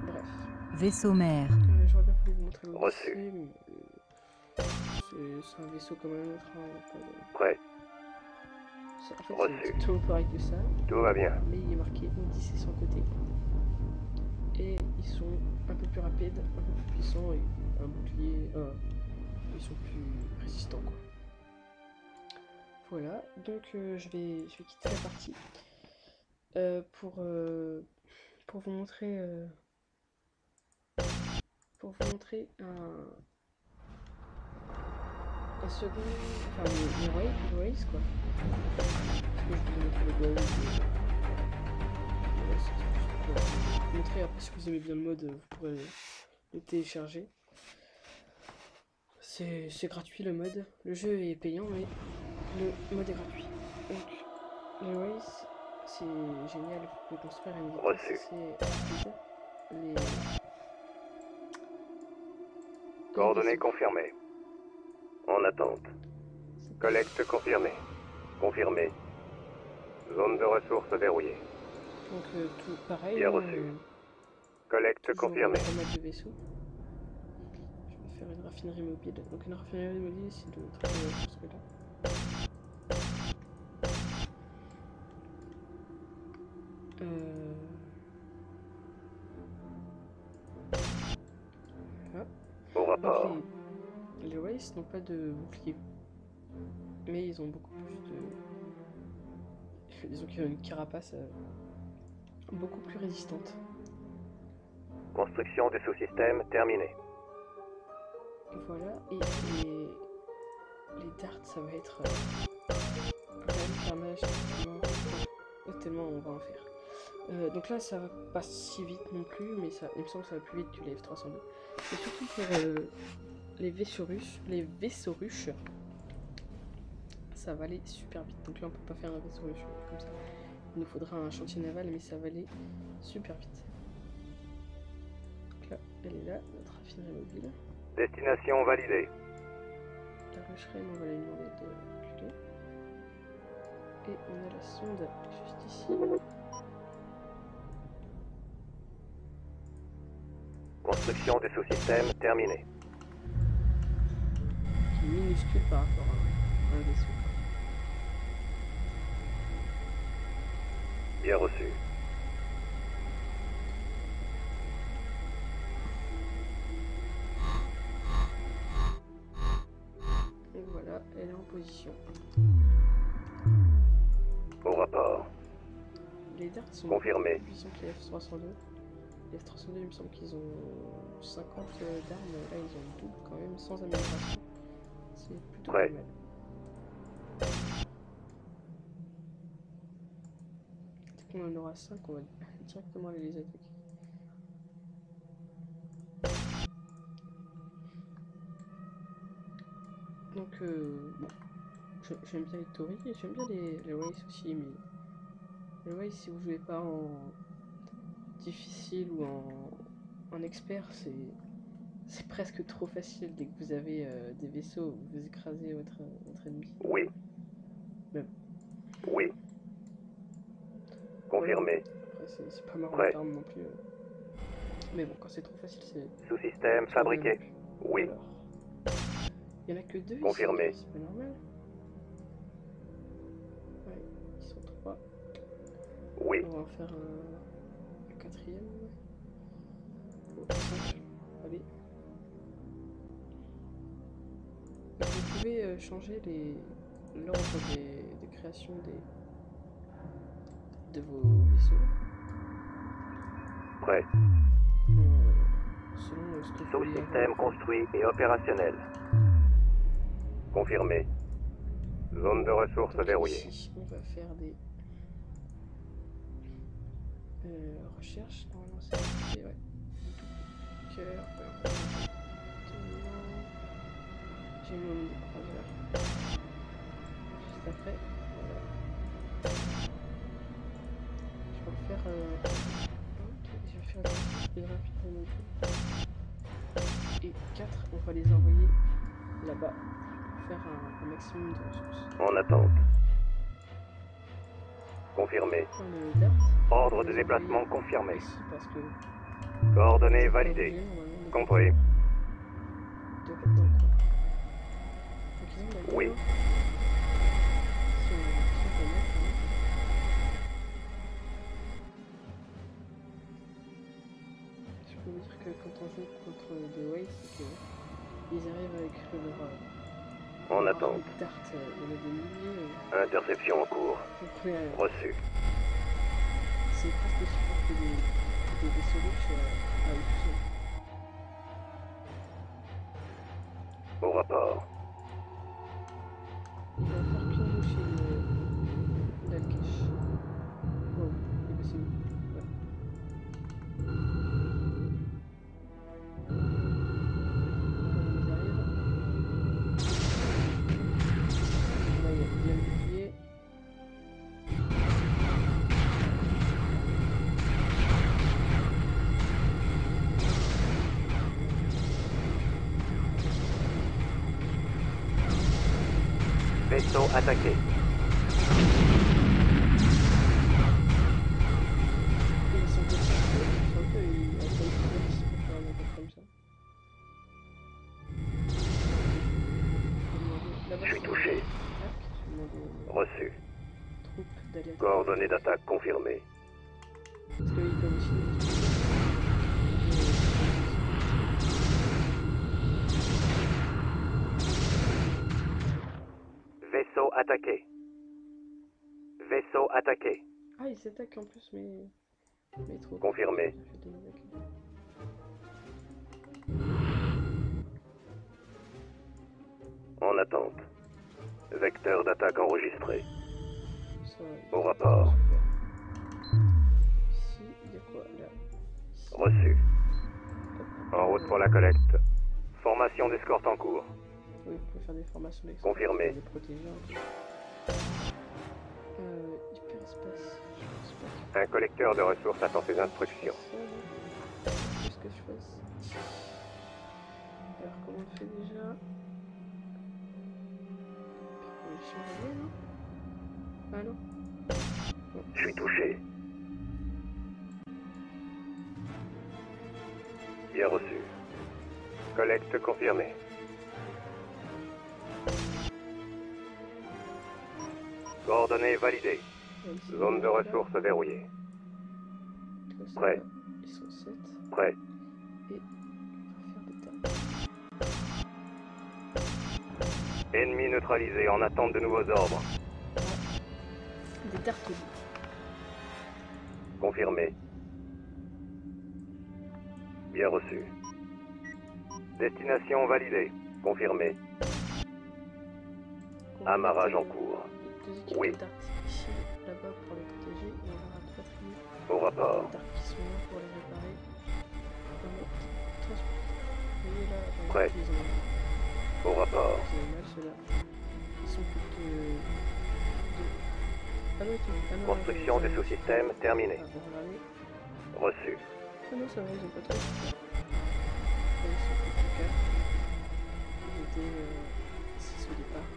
Bref. Vaisseau mère. J'aurais bien voulu vous montrer le Reçu. mais c'est un vaisseau comme un autre. Hein, pas de... Prêt. En fait, Reçu. c'est tout pareil que ça. Tout va bien. Mais il est marqué Odyssey sans côté. Et ils sont un peu plus rapides, un peu plus puissants et un bouclier. Ils sont plus résistants quoi. Voilà, donc je vais quitter la partie pour vous montrer un second, enfin le race quoi. Parce que je vous ai montré le goal. Voilà, c'est juste pour vous montrer. Après si vous aimez bien le mode, vous pourrez le télécharger. C'est gratuit le mode. Le jeu est payant mais le mode est gratuit. Donc le race c'est génial, vous pouvez construire une vitesse Reçu. assez rapide. Coordonnées confirmées. En attente. Collecte confirmée. Confirmé. Zone de ressources verrouillée. Donc tout pareil. Bien reçu. Collecte Toujours confirmée. pas mal de vaisseaux. Je vais faire une raffinerie mobile. Donc une raffinerie mobile c'est de trouver ce que là. Voilà. Au rapport. Donc les races n'ont pas de bouclier. Mais ils ont beaucoup plus de... Disons qu'ils ont une carapace beaucoup plus résistante. Construction du sous-système terminée. Voilà, et les darts ça va être un carnage tellement on va en faire. Donc là ça va pas si vite non plus, mais ça, il me semble que ça va plus vite que les F302. Et surtout pour les vaisseaux ruches, ça va aller super vite. Donc là on peut pas faire un vaisseau ruche comme ça. Il nous faudra un chantier naval, mais ça va aller super vite. Donc là, elle est là, notre raffinerie mobile. Destination validée. La rucherie, on va lui demander de reculer. Et on a la sonde juste ici. Construction du sous-système terminée. Qui est minuscule par rapport à un vaisseau. Bien reçu. Donc voilà, elle est en position. Au rapport. Les darts sont Confirmé. plus puissants que les F302. Les F302, il me semble qu'ils ont 50 d'armes. Là, ils ont le double quand même, sans amélioration. C'est plutôt Ouais. pas mal. On en aura 5, on va directement aller les attaquer. Donc, bon, j'aime bien les Tori et j'aime bien les Wraiths aussi, mais les Wraiths, si vous jouez pas en difficile ou en expert, c'est presque trop facile dès que vous avez des vaisseaux, vous écrasez votre ennemi. Oui. Même. Oui. Confirmé. Après, c'est pas marrant Prêt. d'armes non plus. Mais bon, quand c'est trop facile, c'est... Sous-système fabriqué. Oui. Alors, il n'y en a que 2 ici. Confirmé. C'est pas normal. Ouais, ils sont 3. Oui. On va en faire un 4e. Bon, 5. Allez. Vous pouvez changer l'ordre des créations de vos vaisseaux. Prêt. Selon ce que vous voulez Sous-système avoir. construit et opérationnel. Confirmé. Zone de ressources Donc verrouillée. ici, on va faire des recherches. Normalement, c'est ouais. Cœur. J'ai mis mon croiseur. Juste après. Voilà. Je vais le faire. Ok, je vais faire les rapidement. Et 4, on va les envoyer là-bas pour faire un maximum de ressources. En attente. Confirmé. Le DART, Ordre de déplacement confirmé. ici parce que Coordonnées validées. Compris. De mettre dans le coin. Donc ils ont la Oui. gamme. Si on peut mettre, hein. Je peux vous dire que quand on joue contre des Waves, c'est qu'ils arrivent avec En attente. DART, il y en a des milliers. Interception en cours. Reçu. C'est presque aussi fort que des vaisseaux riches à eux tout seuls. Au rapport. Il va faire qu'une bouche chez l'Alcache. Wow, il est possible. Ouais. Ils arrivent. Là, il y a bien le bouclier. Vaisseau attaqué. Ils sont petits, ils sont un peu, ils pour faire un attaque comme ça. Je suis touché. Reçu. Troupes d'aller Coordonnées d'attaque confirmées. parce qu'ils peuvent aussi Vaisseau attaqué. Vaisseau attaqué. Ah, ils s'attaquent en plus, mais trop. Confirmé. En attente. Vecteur d'attaque enregistré. Ça, Au rapport. Ici, il y a quoi là? Ici. Reçu. Hop. En route pour la collecte. Formation d'escorte en cours. Oui, vous pouvez faire des formations d'expert. Confirmé. Les protéger un peu. Hyperespace. Je pense pas qu'il Un collecteur de ressources attend ses instructions. qu'est-ce que je fasse? Alors, comment on fait déjà? Non? Ah non? Bon. Je suis touché. Bien reçu. Collecte confirmée. Coordonnées validées. Ouais, ici, Zone de là. ressources verrouillée. Là, c'est Prêt. là. Ils sont 7. Prêt. Et on va faire des tas. Ennemi neutralisé en attente de nouveaux ordres. Des tartes. Confirmé. Bien reçu. Destination validée. Confirmé. Amarrage en cours. Deux équipes Oui. de darts ici, là-bas pour les protéger. Et on va Au rapport. Dark qui sont là pour les réparer. Transporteur. Et là, Prêt. ils ont Au rapport. mal ceux-là. Ils sont plus que... Ah non, Construction des sous-systèmes terminée. Ah, bon, regardez. Reçu. Ah non, ça va, ils ont pas trop. Ils sont plus que 4. Ils étaient 6 au départ.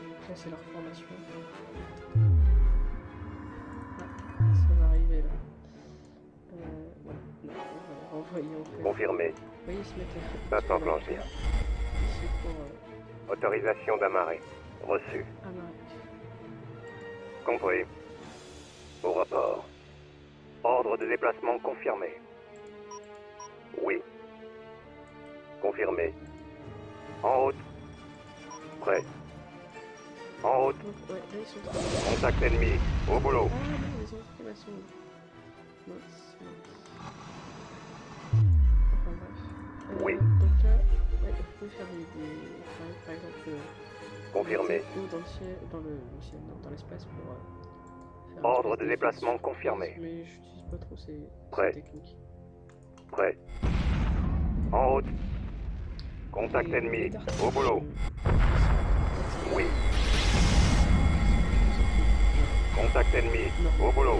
Donc là, c'est leur formation. Ah, ça va arriver là. Voilà. Non, on va renvoyer en fait. Confirmé. Vous voyez, ils se mettent Maintenant planche bien. ici pour Autorisation d'amarrer. Reçu. amarrer. Compris. Au rapport. Ordre de déplacement confirmé. Oui. Confirmé. En route. Prêt. En route. Donc, ouais, là ils sont... Contact ennemi. Au boulot. Ah non, ils ont pris ma sonde. Mince. Enfin bref. Oui. Donc là, ouais, vous pouvez faire par exemple... Confirmé. Ou dans le ciel, ciel, non, dans l'espace pour... faire Ordre une espèce de déplacement surprise, confirmé. Mais j'utilise pas trop Prêt. ces techniques. Prêt. En route. Contact Et ennemi. les darks, Au boulot. Oui. Contact ennemi. Non. Au boulot.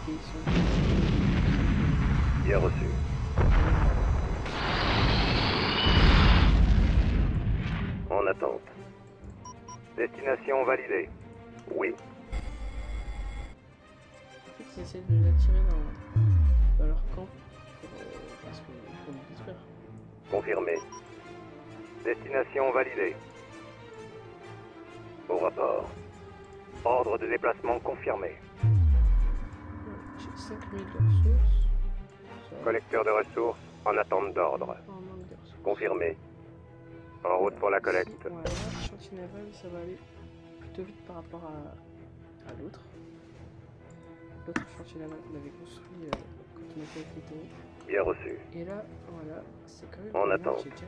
Et ils sont... Bien reçu. En attente. Destination validée. Oui. En fait, ils essaient de nous attirer dans leur camp parce qu'il faut nous détruire. Confirmé. Destination validée. Au rapport. Ordre de déplacement confirmé. J'ai 5000 de ressources. Ça va. Collecteur de ressources en attente d'ordre. En manque de ressources. Confirmé. En route pour la collecte. Ici, voilà, chantier naval, ça va aller plutôt vite par rapport à l'autre. L'autre chantier naval qu'on avait construit quand on était avec les taureaux. Bien reçu. Et là, voilà, c'est quand même... En pas mal, attente. j'ai déjà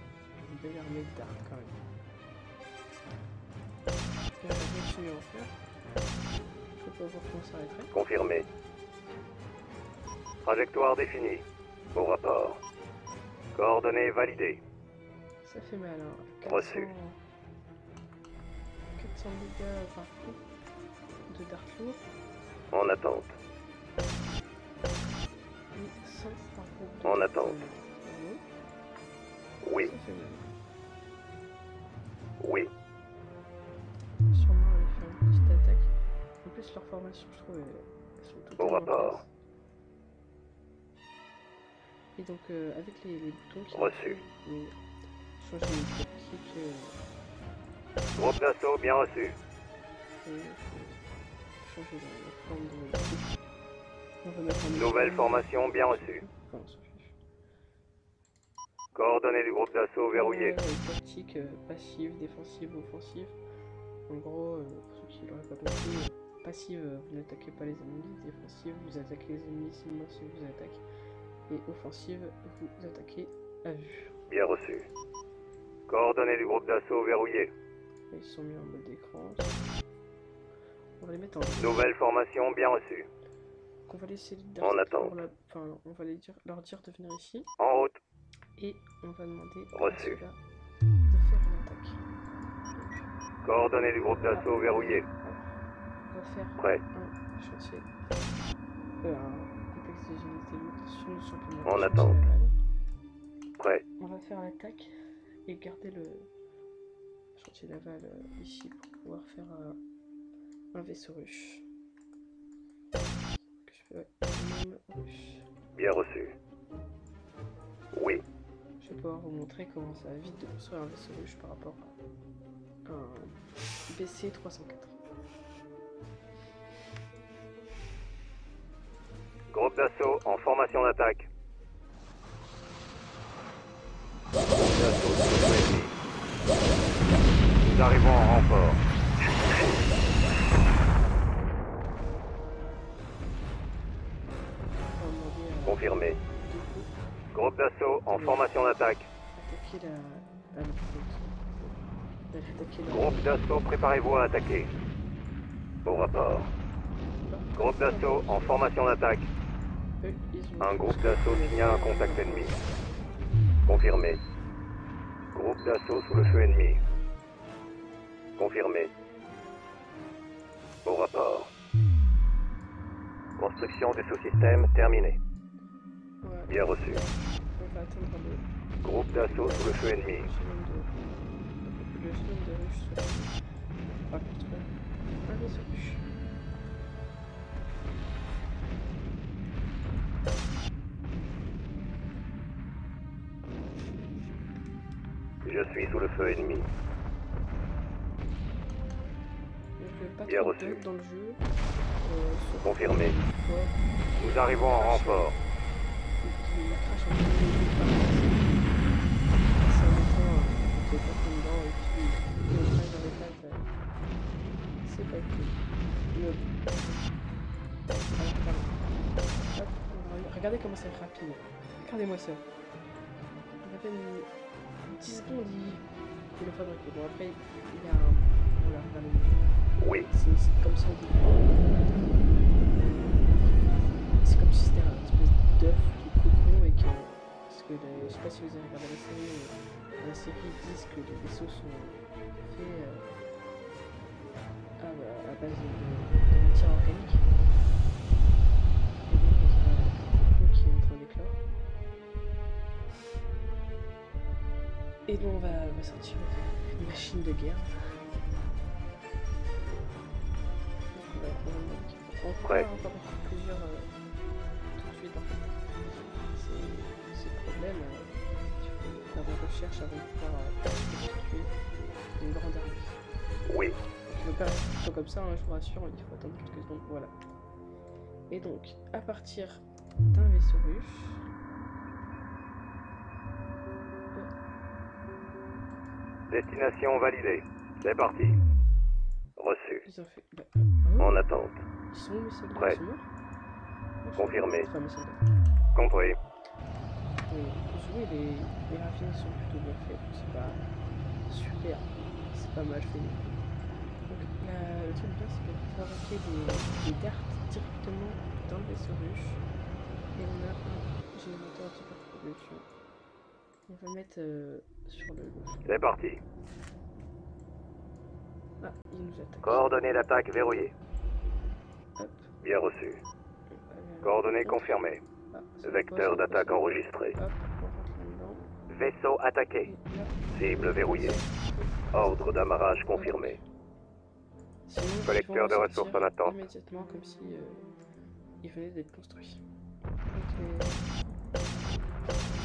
une belle armée de dards quand même. Et on va continuer à en faire. Je peux pas voir comment ça arrêterait. Confirmé. Trajectoire définie. Au rapport. Coordonnées validées. Ça fait mal, hein. Reçu. 400 dégâts par coup de Dark Lord En attente. et 5 par groupe de En Dark attente. Lord. Oui. Ça fait mal. Oui. Sûrement aller faire une petite attaque. En plus, leur formation, je trouve, elles sont toutes Au rapport. classe. Et donc, avec les boutons qui Reçu. mais changer les tactiques. Groupe d'assaut bien reçu. Changer la forme de l'équipe. On va mettre en Nouvelle échelle. formation bien reçue. Enfin, on s'en fiche. Coordonnées du groupe d'assaut verrouillées. Les tactiques passives, défensives, offensives. En gros, pour ceux qui l'auraient pas compris, passive, vous n'attaquez pas les ennemis. Défensive, vous attaquez les ennemis seulement si vous attaquez. Et offensive, vous attaquez à vue. Bien reçu. Coordonnées du groupe d'assaut verrouillées. Et ils sont mis en mode écran. On va les mettre en Nouvelle formation bien reçue. on va laisser les En dards attente. pour enfin, on va leur dire de venir ici. En route. Et on va demander à Reçu. ceux-là de faire une attaque. Coordonnées du groupe d'assaut verrouillées. On va faire Prêt. un chantier. Un complexe des unités lourdes sur le championnat. En de attente. chantier naval. Prêt. On va faire l'attaque et garder le chantier naval ici pour pouvoir faire un vaisseau ruche. Que je fais, ouais, même ruche. Bien reçu. Oui. Je vais pouvoir vous montrer comment ça va vite de construire un vaisseau ruche par rapport à un BC-304. Groupe d'assaut en formation d'attaque. Groupe d'assaut sur ennemi. Nous arrivons en renfort. On va demander à Confirmé. deux groupes Groupe d'assaut en formation d'attaque. attaquer la flotte. Attaquer là. Groupe d'assaut, préparez-vous à attaquer. Au rapport. Groupe d'assaut en formation d'attaque. Eux, ils ont Un groupe d'assaut signale un contact ennemi. Confirmé. Groupe d'assaut sous le feu ennemi. Confirmé. Au rapport. Construction du sous-système terminée. Ouais, Bien reçu. on va atteindre le Groupe d'assaut sous le feu ennemi. le zone de ruche soit fini. Par contre, un vaisseau ruche. Je suis sous le feu ennemi. Donc pas Bien trop de reçu. bugs dans le jeu. Sauf Confirmé. fois, Nous arrivons en renfort. il crache un peu les jeux par c'est un moment qui est pas comme dedans et puis il crache dans les pattes. C'est pas cool. Mais alors, hop, regardez comment c'est rapide. Regardez-moi ça. À peine 10 secondes, il le fabrique. Bon, après, il y a un. Voilà, regardez. Oui. C'est comme ça au début. C'est comme si c'était un espèce d'œuf de cocon et que. Parce que je sais pas si vous avez regardé la série, mais dans la série ils disent que les vaisseaux sont faits à base de matière organique. Et donc on a un cocon qui est en train d'éclore. Et donc on va sortir une machine de guerre. On Prêt. va fabriquer plusieurs tout de suite en fait. C'est le problème. Tu peux faire des recherches avant de pouvoir constituer une grande armée. Oui. Donc, il ne faut pas rester tout le temps comme ça, hein, je vous rassure, il faut attendre quelques secondes. Voilà. Et donc, à partir d'un vaisseau ruche. Destination validée. C'est parti. Reçu. Ils ont fait. Bah, En attente. ils sont où mes soldats? Prêt. Ils sont morts? Confirmé. Enfin, mes soldats. Compris. Oui, les raffinés sont plutôt bien faits, donc c'est pas super, c'est pas mal fait. Donc le truc bien, c'est qu'on peut fabriquer des darts directement dans le vaisseau ruche. Et on a un générateur d'hyperpropulsion. On va mettre sur le... C'est parti. Ah, il nous attaque. Coordonnées d'attaque verrouillées. Hop. Bien reçu. Coordonnées confirmées. Ah, ça Vecteur passe, d'attaque ça passe. enregistré. Hop, on rentre là-dedans. Vaisseau attaqué. Et là, Cible verrouillée. Ordre d'amarrage confirmé. sinon, ils Collecteur vont de ressortir ressources en attente. immédiatement comme si ils venaient d'être construits. Donc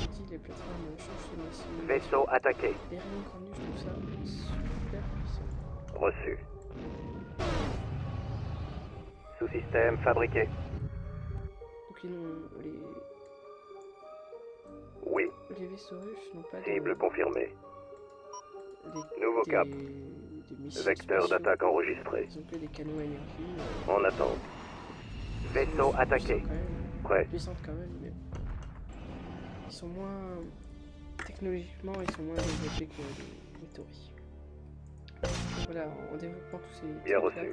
j'ai dit, les plateformes changent de masse. Vaisseau attaqué. Les rayons cordus, je trouve ça super puissant. Reçu. Sous-système fabriqué. Donc ils n'ont Oui. les vaisseaux russes n'ont pas Cible confirmée. des, Nouveau cap. des missiles Vecteur spatiaux. d'attaque enregistré. Ils ont que des canons à énergie. En attente. Vaisseau attaqué. Prêt. Puissants quand même, mais ils sont moins technologiquement, ils sont moins développés que les Tori. Donc voilà, en développant tous ces Bien trucs-là, reçu.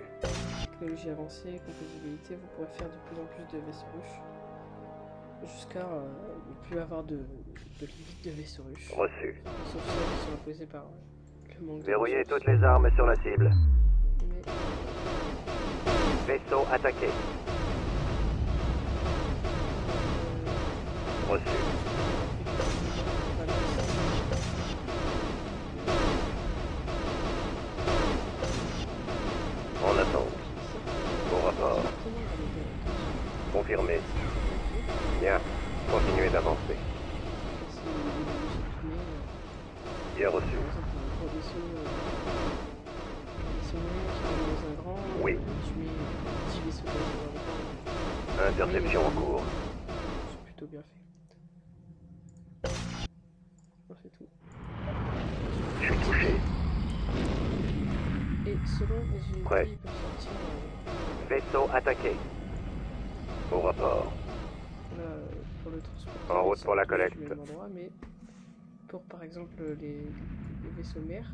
technologie avancée, compatibilité, vous pourrez faire de plus en plus de vaisseaux russes jusqu'à ne plus avoir de limite de vaisseaux russes. Reçu. Sauf ceux qui sont imposés par le manque de Verrouillez ressources. toutes les armes sur la cible. Mais Vaisseau attaqué. Reçu. En attente. Au rapport. Confirmé. Bien. Continuez d'avancer. Bien reçu. Oui. Interception en cours. C'est plutôt bien fait. C'est tout. Je suis touché. Et selon les unités, Prêt. ils peuvent sortir Vaisseau attaqué. Au rapport. là, pour le transport. En route pour la collecte. Endroit, mais pour par exemple les vaisseaux mers,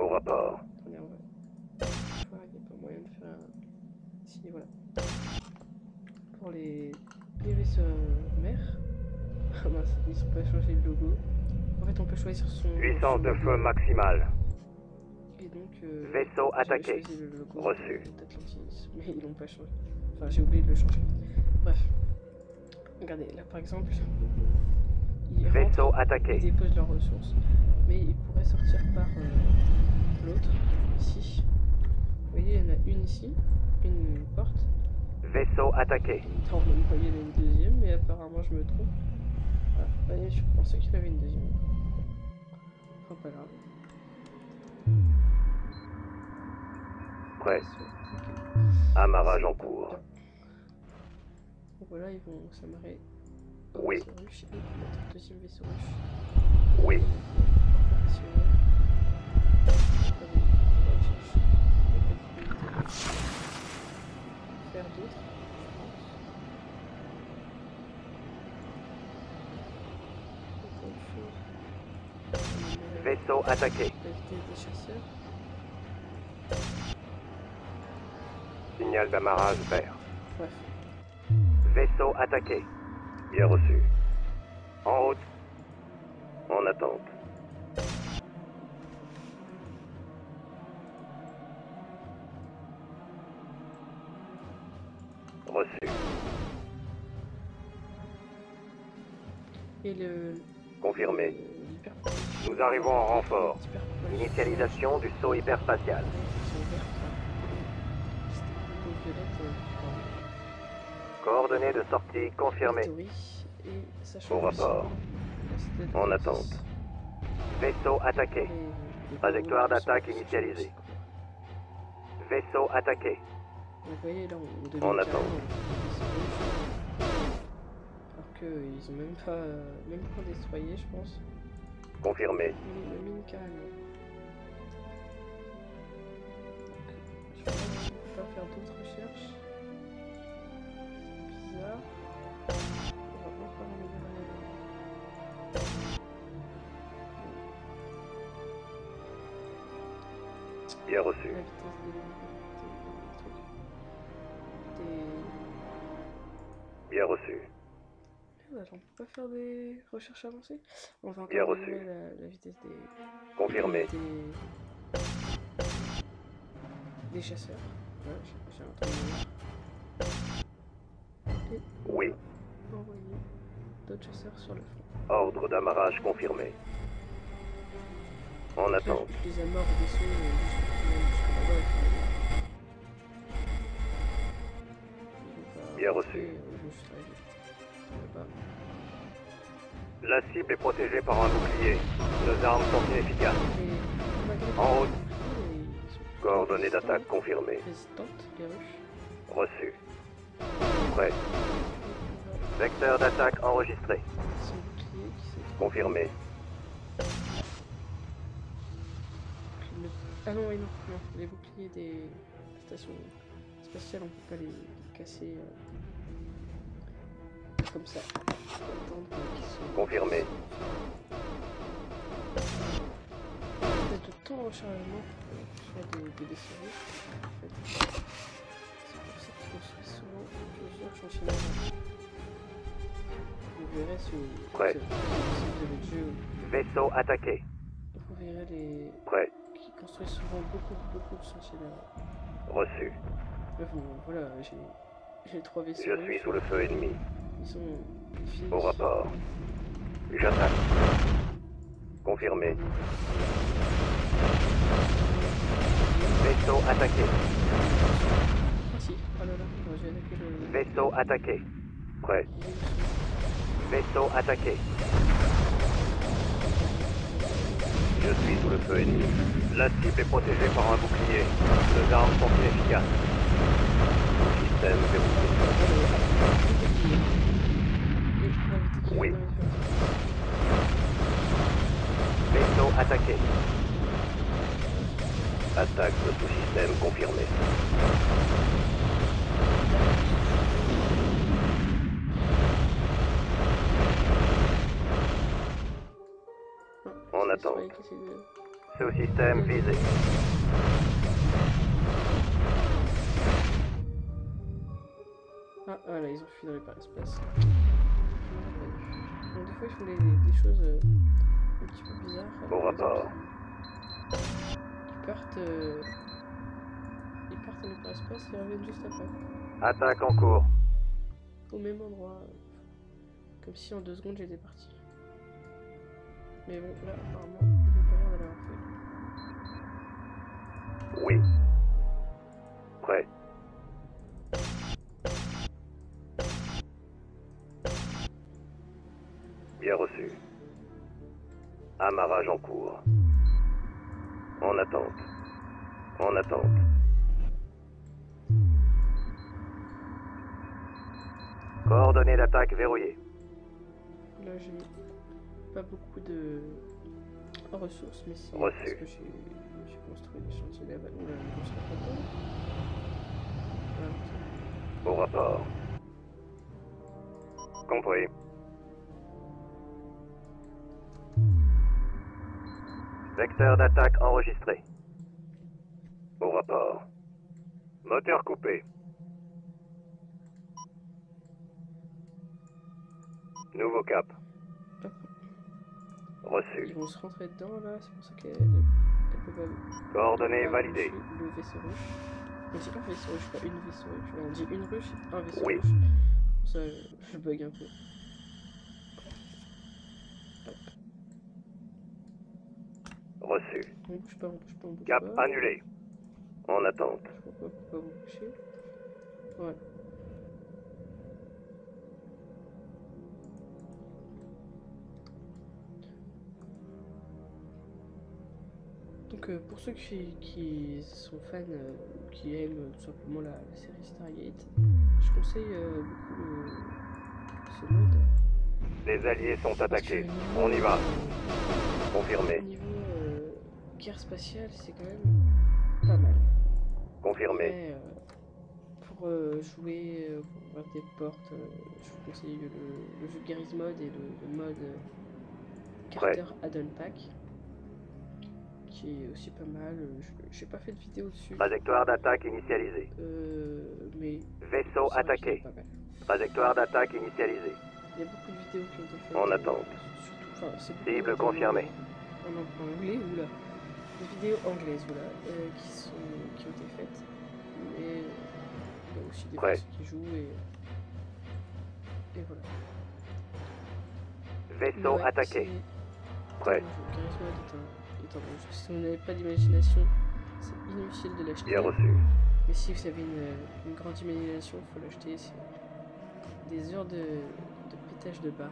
Au rapport. Attendez, on va. Je vois, il n'y a pas moyen de faire un. Si, voilà. Pour les vaisseaux mers. Ah mince, ils ont pas changé le logo. En fait, on peut choisir son. Puissance son de logo. feu maximale. Et donc. Vaisseau j'avais attaqué. choisi le logo Reçu. d'Atlantis, mais ils l'ont pas changé. Enfin, j'ai oublié de le changer. Bref. Regardez, là par exemple. Ils Vaisseau rentrent, attaqué. ils déposent leurs ressources, mais ils pourraient sortir par l'autre, ici. Vous voyez, il y en a une ici, une porte. Vaisseau attaqué. Normalement, il y en a une deuxième, mais apparemment je me trompe. Voilà. Je pensais qu'il y avait une deuxième. Enfin, pas grave. Prêt. Ok. Amarrage en cours. Donc voilà, ils vont s'amarrer. Oui. Vaisseau ruche et notre deuxième vaisseau ruche. Oui. Opérationnel. Faire d'autres, je pense. Vaisseau attaqué. La vitesse des chasseurs. Signal d'amarrage vert. Bref. Vaisseau attaqué. Bien reçu. En route. En attente. Reçu. Et le. Confirmé. l'hyper- Nous arrivons en renfort. l'hyper- Initialisation du saut hyperspatial. Ils sont vertes, là. C'était plutôt violette, Coordonnées de sortie confirmées. Victory, et ça Au change aussi. rapport. La cité de En Atlantis. attente. Vaisseau attaqué. Les Trajectoire gros d'attaque sont- initialisée. Vaisseau attaqué. Donc, vous voyez, là, on devient En carrément attente. des vaisseaux rouges. Alors qu'ils ont même pas destroyé, je pense. Confirmé. Ils le minent carrément. Donc, je pense qu'on peut pas faire d'autres recherches. C'est bizarre. On va encore améliorer Bien reçu. la vitesse des trucs. Bien reçu. Merde, on peut pas faire des recherches avancées. On va Bien encore reçu. améliorer la vitesse Confirmé. des chasseurs. Ouais, j'ai entendu. Et Oui. envoyer d'autres chasseurs sur le front. Ordre d'amarrage confirmé. En attente. Je les amorce au vaisseau jusqu'au là-bas. Bien reçu. La cible est protégée par un bouclier. Nos armes sont inefficaces. En route. Coordonnées d'attaque confirmées. Résistantes, les ruches. Reçu. Prêt. Vecteur d'attaque enregistré. Son bouclier qui s'est Confirmé. Ah non, oui, non, non. Les boucliers des stations spatiales, on peut pas les casser comme ça. Faut attendre qu'ils sont- Confirmé. Peut-être le temps de rechargement soit des vaisseaux russes, en fait. C'est pour ça qu'ils construisent souvent plusieurs chantiers. Vous verrez si vous Prêt. si vous avez le jeu, Vaisseau attaqué. vous verrez les Prêt. qui construisent souvent beaucoup de chantiers là. Reçu. Voilà, j'ai 3 vaisseaux. Je suis sous le feu ennemi. Ils sont finis. Au rapport. J'attaque. Confirmé. Vaisseau attaqué. Ah si, oh là là, bon, j'ai attaqué le... Vaisseau attaqué. Prêt. Vaisseau attaqué. Je suis sous le feu ennemi. La cible est protégée par un bouclier. Nos armes sont inefficaces. Système verrouillé. Oui. Vaisseau attaqué. Attaque de sous-système confirmée. En attente. Vaisseau système visé. Ah, voilà, ils ont fui dans l'hyperespace. Bon, des fois, ils font des choses un petit peu bizarres. Bon rapport. Ils partent en hyperespace et ils reviennent juste après. Attaque en cours. Au même endroit. Comme si en 2 secondes j'étais parti. Mais bon, là, apparemment, ils n'ont pas l'air d'avoir fait. Oui. Prêt. Bien reçu. Amarrage en cours. En attente. En attente. Coordonnées d'attaque verrouillées. Là, j'ai pas beaucoup de ressources, mais c'est Reçu. parce que j'ai construit des chantiers là-bas. Oula, je serai pas dedans. Voilà. Au rapport. Compris. Vecteur d'attaque enregistré. Au rapport. Moteur coupé. Nouveau cap. Hop. Reçu. Ils vont se rentrer dedans là, c'est pour ça qu'elle peut pas. Coordonnées pas validées. rushé le vaisseau russe. On dit un vaisseau russe, pas une vaisseau russe. On dit une ruche, un vaisseau Oui. russe. Ça, je bug un peu. Hop. Reçu. On bouge pas, on bouge pas, on bouge Cap pas. annulé. En attente. Je vois pas pourquoi vous bougez. Voilà. Donc pour ceux qui sont fans, qui aiment tout simplement la série Stargate, je conseille beaucoup ce mode. Les alliés sont Parce que attaqués. niveau, On y va. Confirmé. Niveau guerre spatiale, c'est quand même pas mal. Confirmé. Après, pour jouer, pour ouvrir des portes, je vous conseille le jeu Garry's Mod et le mode Carter Add-on Pack, qui est aussi pas mal. J'ai pas fait de vidéo dessus. Trajectoire d'attaque initialisée. Mais Vaisseau c'est vrai qu'il est attaqué. pas mal. Trajectoire d'attaque initialisée. Il y a beaucoup de vidéos qui ont été faites. En attente. Surtout, enfin, c'est beaucoup Cible de- confirmée. en anglais, oula. Des vidéos anglaises, oula, qui ont été faites. Mais il y a aussi des Français qui jouent et voilà. Vaisseau Ouais, attaqué. c'est Prêt. un bon jeu. Charisma est un bon jeu. Si vous n'avez pas d'imagination, c'est inutile de l'acheter. Bien reçu. Mais si vous avez une grande imagination, il faut l'acheter. C'est des heures de pétage de barre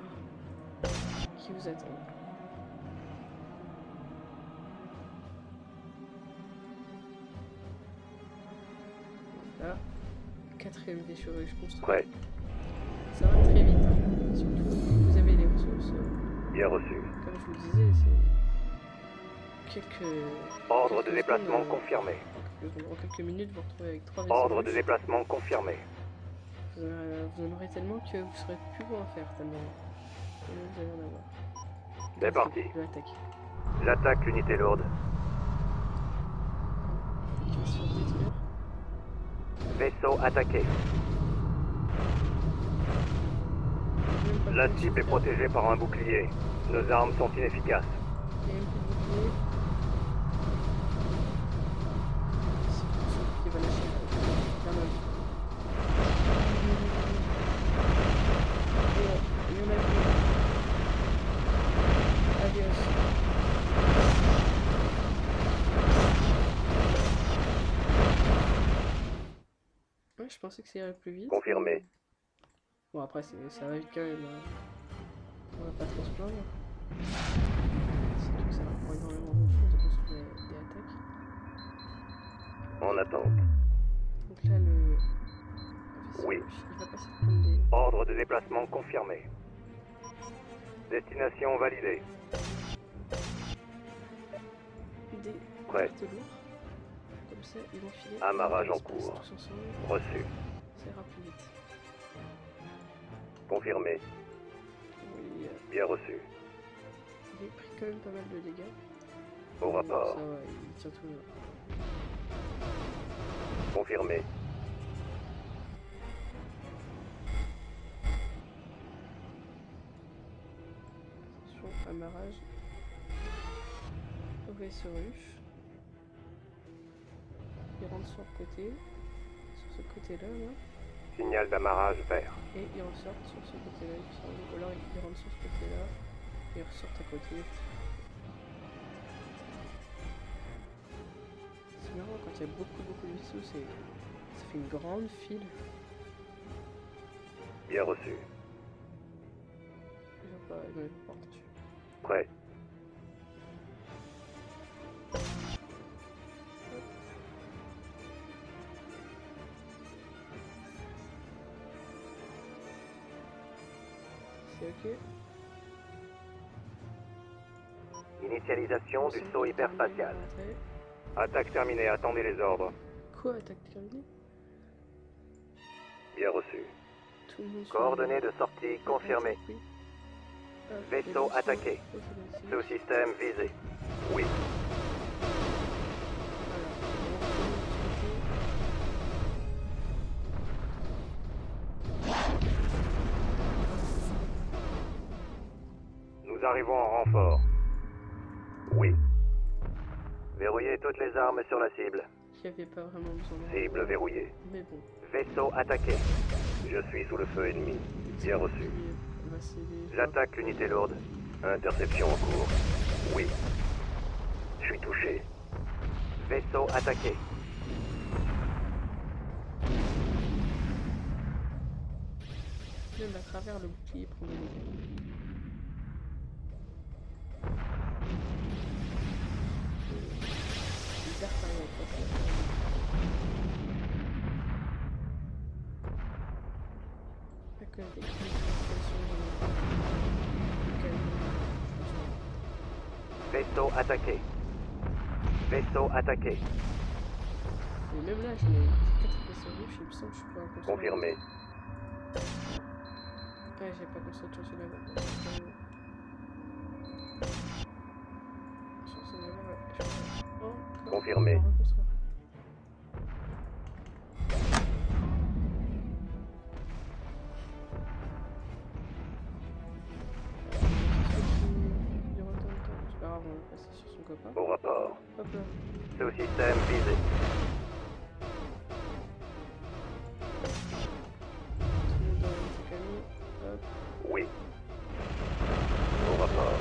qui vous attendent. Là, 4ème vaisseau russe construit. Prêt. Ça va très vite, hein. Surtout vous avez les ressources. Bien reçu. Comme je vous le disais, c'est Ordre de quelques déplacement secondes, confirmé. en quelques minutes, vous vous retrouvez avec 3 vaisseaux Ordre de russes. déplacement confirmé. Vous en aurez tellement que vous serez plus bon à faire, tellement vous allez en avoir. C'est parti. Je vais attaquer. J'attaque l'unité lourde. Qui va se faire détruire. Vaisseau attaqué. Même pas La de cible est bouclier. protégée par un bouclier. Nos armes sont inefficaces. Il y a même plus de bouclier. C'est pour ça qu'il va lâcher. Bien mal. Et il y en a plus. Adios. Ouais, je pensais que ça irait plus vite. Confirmé. Bon, après, ça va vite quand même. On va pas trop se plaindre. Surtout que ça leur prend énormément de temps de construire des attaques. En attente. Donc là, le vaisseau, Oui. il va passer comme des... Ordre de déplacement confirmé. Destination validée. des Prêt. cartes lourdes. Comme ça, ils vont filer. Amarrage en l'espace cours. tous ensemble. Reçu. Ça ira plus vite. Confirmé. Oui, Bien reçu. j'ai pris quand même pas mal de dégâts. Au rapport. Ça va, il tient toujours. Confirmé. Attention, amarrage. Au vaisseau ruche. Il rentre sur le côté. Sur ce côté-là, là. Signal d'amarrage vert. Et ils ressortent sur ce côté-là, il me semble. Ou alors ils rentrent sur ce côté-là. Et ils ressortent à côté. C'est marrant, quand il y a beaucoup de vaisseaux, ça fait une grande file. Bien reçu. Ils n'ont pas dessus. Prêt. C'est ok. Initialisation du saut hyperspatial. Attaque terminée, attendez les ordres. Quoi, attaque terminée? Bien reçu. Tout le monde Coordonnées de sortie confirmées. Oui. Vaisseau attaqué. Sous-système visé. Oui. Nous arrivons en renfort. Oui. Verrouillez toutes les armes sur la cible. Il n'y avait pas vraiment besoin de... Cible verrouillée. Mais bon. Vaisseau attaqué. Je suis sous le feu ennemi. Bien reçu. J'attaque l'unité lourde. Interception en cours. Oui. Je suis touché. Vaisseau attaqué. Même à travers le bouclier pour me dégâts. Bizarre quand même avec ça. Pas que avec Vaisseau attaqué. Vaisseau attaqué. Et même là, j'en ai 4 vaisseaux rouges, il me semble que je peux en construire. Confirmé. Ouais, j'ai pas construit sur celui-là. Sur celui-là, ouais. Oh, confirmé. C'est pas grave, on va passer sur son copain. Au rapport. Hop là. Sous-système visé. Oui. Au rapport.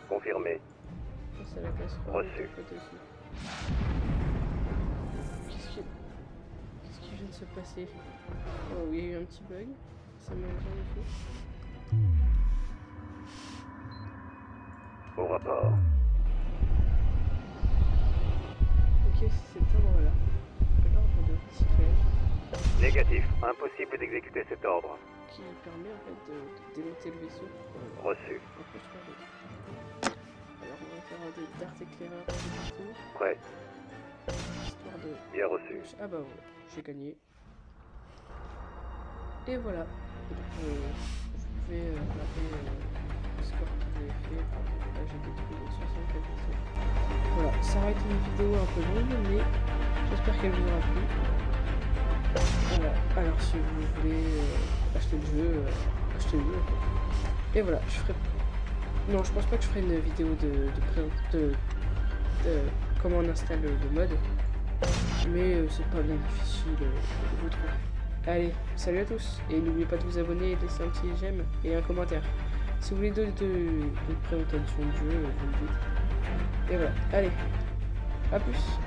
Confirmé. C'est la casserole. Reçu. Qu'est-ce qui vient de se passer? Oh, il y a eu un petit bug. Ça m'a jamais fait. Au rapport. Ok, c'est cet ordre-là. L'ordre de recyclage. Négatif. Impossible d'exécuter cet ordre. Qui permet en fait de démonter le vaisseau. Reçu. En construire d'autres. Alors on va faire des darts éclaireurs partout. Prêt. Histoire de... Bien reçu. Ah bah voilà, j'ai gagné. Et voilà. Donc, vous pouvez regarder le score que vous avez fait. Là j'ai détruit 64 vaisseaux. Voilà, ça va être une vidéo un peu longue, mais j'espère qu'elle vous aura plu. Voilà, alors si vous voulez acheter le jeu, achetez-le. Et voilà, je ferai... Non, je pense pas que je ferai une vidéo de comment on installe le mode. Mais c'est pas bien difficile, je trouve. Allez, salut à tous. Et n'oubliez pas de vous abonner et de laisser un petit j'aime et un commentaire. Si vous voulez d'autres présentations de jeu, vous me dites. Et voilà, allez, à plus.